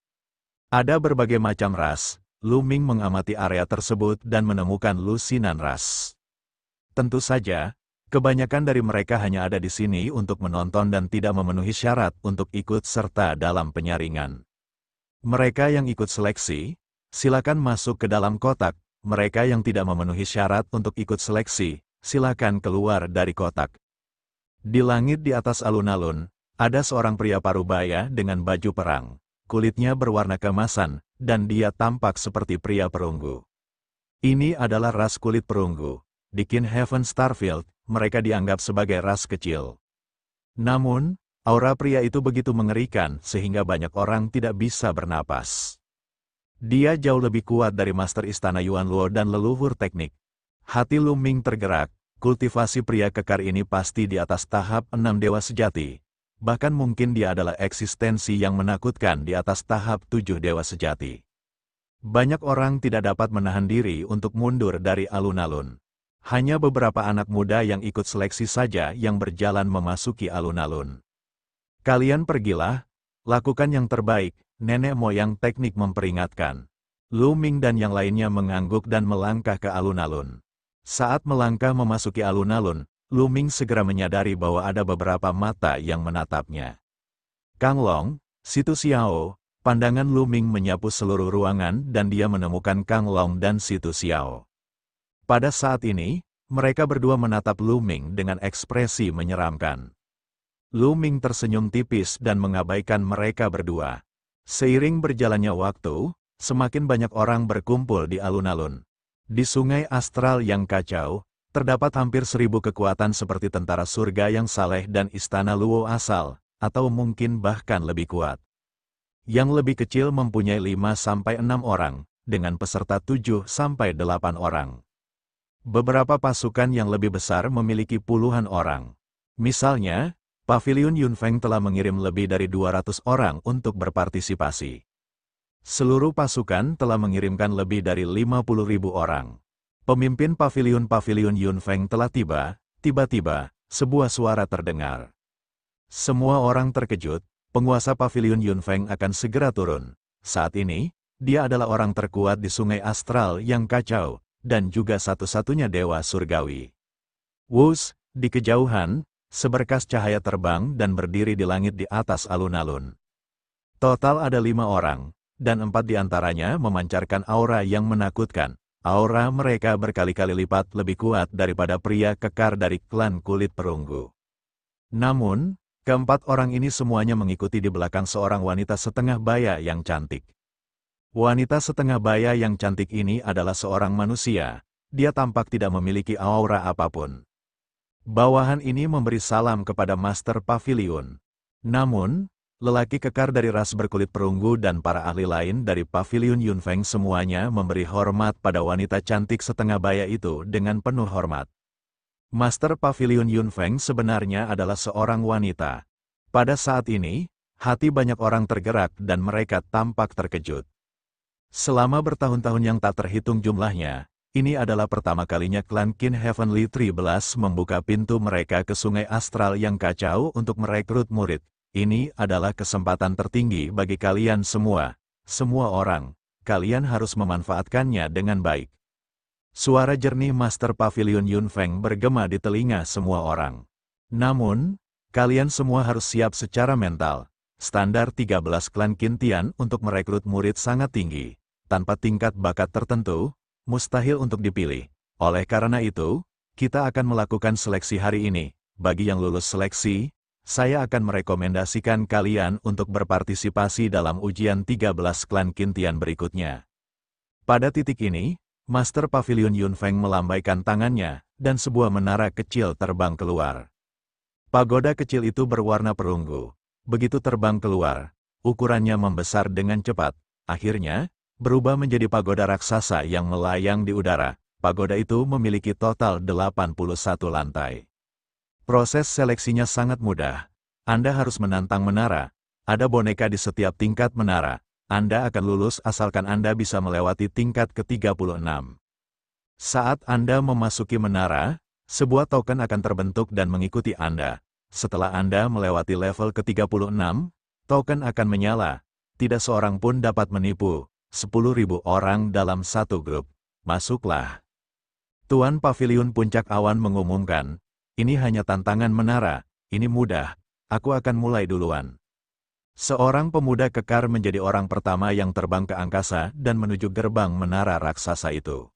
Ada berbagai macam ras. Lu Ming mengamati area tersebut dan menemukan lusinan ras. Tentu saja, kebanyakan dari mereka hanya ada di sini untuk menonton dan tidak memenuhi syarat untuk ikut serta dalam penyaringan. Mereka yang ikut seleksi, silakan masuk ke dalam kotak. Mereka yang tidak memenuhi syarat untuk ikut seleksi, silakan keluar dari kotak. Di langit di atas alun-alun, ada seorang pria parubaya dengan baju perang. Kulitnya berwarna keemasan, dan dia tampak seperti pria perunggu. Ini adalah ras kulit perunggu. Di Qin Heaven Starfield, mereka dianggap sebagai ras kecil. Namun, aura pria itu begitu mengerikan sehingga banyak orang tidak bisa bernapas. Dia jauh lebih kuat dari Master Istana Yuan Luo dan leluhur teknik. Hati Lu Ming tergerak, kultivasi pria kekar ini pasti di atas tahap 6 dewa sejati. Bahkan mungkin dia adalah eksistensi yang menakutkan di atas tahap 7 dewa sejati. Banyak orang tidak dapat menahan diri untuk mundur dari alun-alun. Hanya beberapa anak muda yang ikut seleksi saja yang berjalan memasuki alun-alun. Kalian pergilah, lakukan yang terbaik, nenek moyang teknik memperingatkan. Lu Ming dan yang lainnya mengangguk dan melangkah ke alun-alun. Saat melangkah memasuki alun-alun, Lu Ming segera menyadari bahwa ada beberapa mata yang menatapnya. Kang Long, Situ Xiao, pandangan Lu Ming menyapu seluruh ruangan dan dia menemukan Kang Long dan Situ Xiao. Pada saat ini, mereka berdua menatap Lu Ming dengan ekspresi menyeramkan. Lu Ming tersenyum tipis dan mengabaikan mereka berdua. Seiring berjalannya waktu, semakin banyak orang berkumpul di alun-alun. Di sungai astral yang kacau, terdapat hampir 1000 kekuatan seperti tentara surga yang saleh dan istana Luo asal, atau mungkin bahkan lebih kuat. Yang lebih kecil mempunyai 5-6 orang, dengan peserta 7-8 orang. Beberapa pasukan yang lebih besar memiliki puluhan orang. Misalnya, Pavilion Yunfeng telah mengirim lebih dari 200 orang untuk berpartisipasi. Seluruh pasukan telah mengirimkan lebih dari 50.000 orang. Pemimpin Pavilion Yunfeng telah tiba, tiba-tiba, sebuah suara terdengar. Semua orang terkejut, penguasa Pavilion Yunfeng akan segera turun. Saat ini, dia adalah orang terkuat di sungai astral yang kacau, dan juga satu-satunya dewa surgawi. Wus, di kejauhan, seberkas cahaya terbang dan berdiri di langit di atas alun-alun. Total ada 5 orang, dan 4 diantaranya memancarkan aura yang menakutkan. Aura mereka berkali-kali lipat lebih kuat daripada pria kekar dari klan kulit perunggu. Namun, keempat orang ini semuanya mengikuti di belakang seorang wanita setengah baya yang cantik. Wanita setengah baya yang cantik ini adalah seorang manusia. Dia tampak tidak memiliki aura apapun. Bawahan ini memberi salam kepada Master Pavilion. Namun, lelaki kekar dari ras berkulit perunggu dan para ahli lain dari Pavilion Yunfeng semuanya memberi hormat pada wanita cantik setengah baya itu dengan penuh hormat. Master Pavilion Yunfeng sebenarnya adalah seorang wanita. Pada saat ini, hati banyak orang tergerak dan mereka tampak terkejut. Selama bertahun-tahun yang tak terhitung jumlahnya, ini adalah pertama kalinya klan Qin Heavenly 13 membuka pintu mereka ke sungai astral yang kacau untuk merekrut murid. Ini adalah kesempatan tertinggi bagi kalian semua orang. Kalian harus memanfaatkannya dengan baik. Suara jernih Master Pavilion Yunfeng bergema di telinga semua orang. Namun, kalian semua harus siap secara mental. Standar 13 klan Qintian untuk merekrut murid sangat tinggi. Tanpa tingkat bakat tertentu, mustahil untuk dipilih. Oleh karena itu, kita akan melakukan seleksi hari ini. Bagi yang lulus seleksi, saya akan merekomendasikan kalian untuk berpartisipasi dalam ujian 13 klan Qintian berikutnya. Pada titik ini, Master Pavilion Yunfeng melambaikan tangannya, dan sebuah menara kecil terbang keluar. Pagoda kecil itu berwarna perunggu. Begitu terbang keluar, ukurannya membesar dengan cepat. Akhirnya, berubah menjadi pagoda raksasa yang melayang di udara. Pagoda itu memiliki total 81 lantai. Proses seleksinya sangat mudah. Anda harus menantang menara. Ada boneka di setiap tingkat menara. Anda akan lulus asalkan Anda bisa melewati tingkat ke-36. Saat Anda memasuki menara, sebuah token akan terbentuk dan mengikuti Anda. Setelah Anda melewati level ke-36, token akan menyala. Tidak seorang pun dapat menipu. 10.000 orang dalam satu grup. Masuklah. Tuan Pavilion Puncak Awan mengumumkan, ini hanya tantangan menara, ini mudah, aku akan mulai duluan. Seorang pemuda kekar menjadi orang pertama yang terbang ke angkasa dan menuju gerbang menara raksasa itu.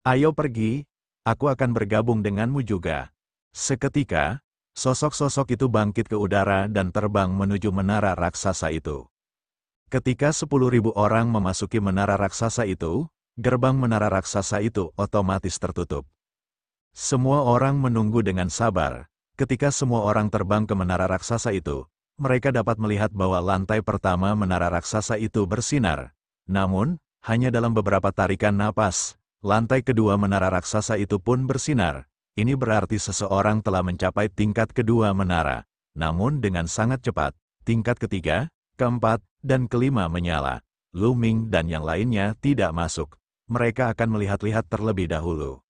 Ayo pergi, aku akan bergabung denganmu juga. Seketika, sosok-sosok itu bangkit ke udara dan terbang menuju menara raksasa itu. Ketika 10.000 orang memasuki menara raksasa itu, gerbang menara raksasa itu otomatis tertutup. Semua orang menunggu dengan sabar. Ketika semua orang terbang ke menara raksasa itu, mereka dapat melihat bahwa lantai pertama menara raksasa itu bersinar. Namun, hanya dalam beberapa tarikan napas, lantai kedua menara raksasa itu pun bersinar. Ini berarti seseorang telah mencapai tingkat kedua menara. Namun dengan sangat cepat, tingkat ketiga, keempat, dan kelima menyala. Lu Ming dan yang lainnya tidak masuk. Mereka akan melihat-lihat terlebih dahulu.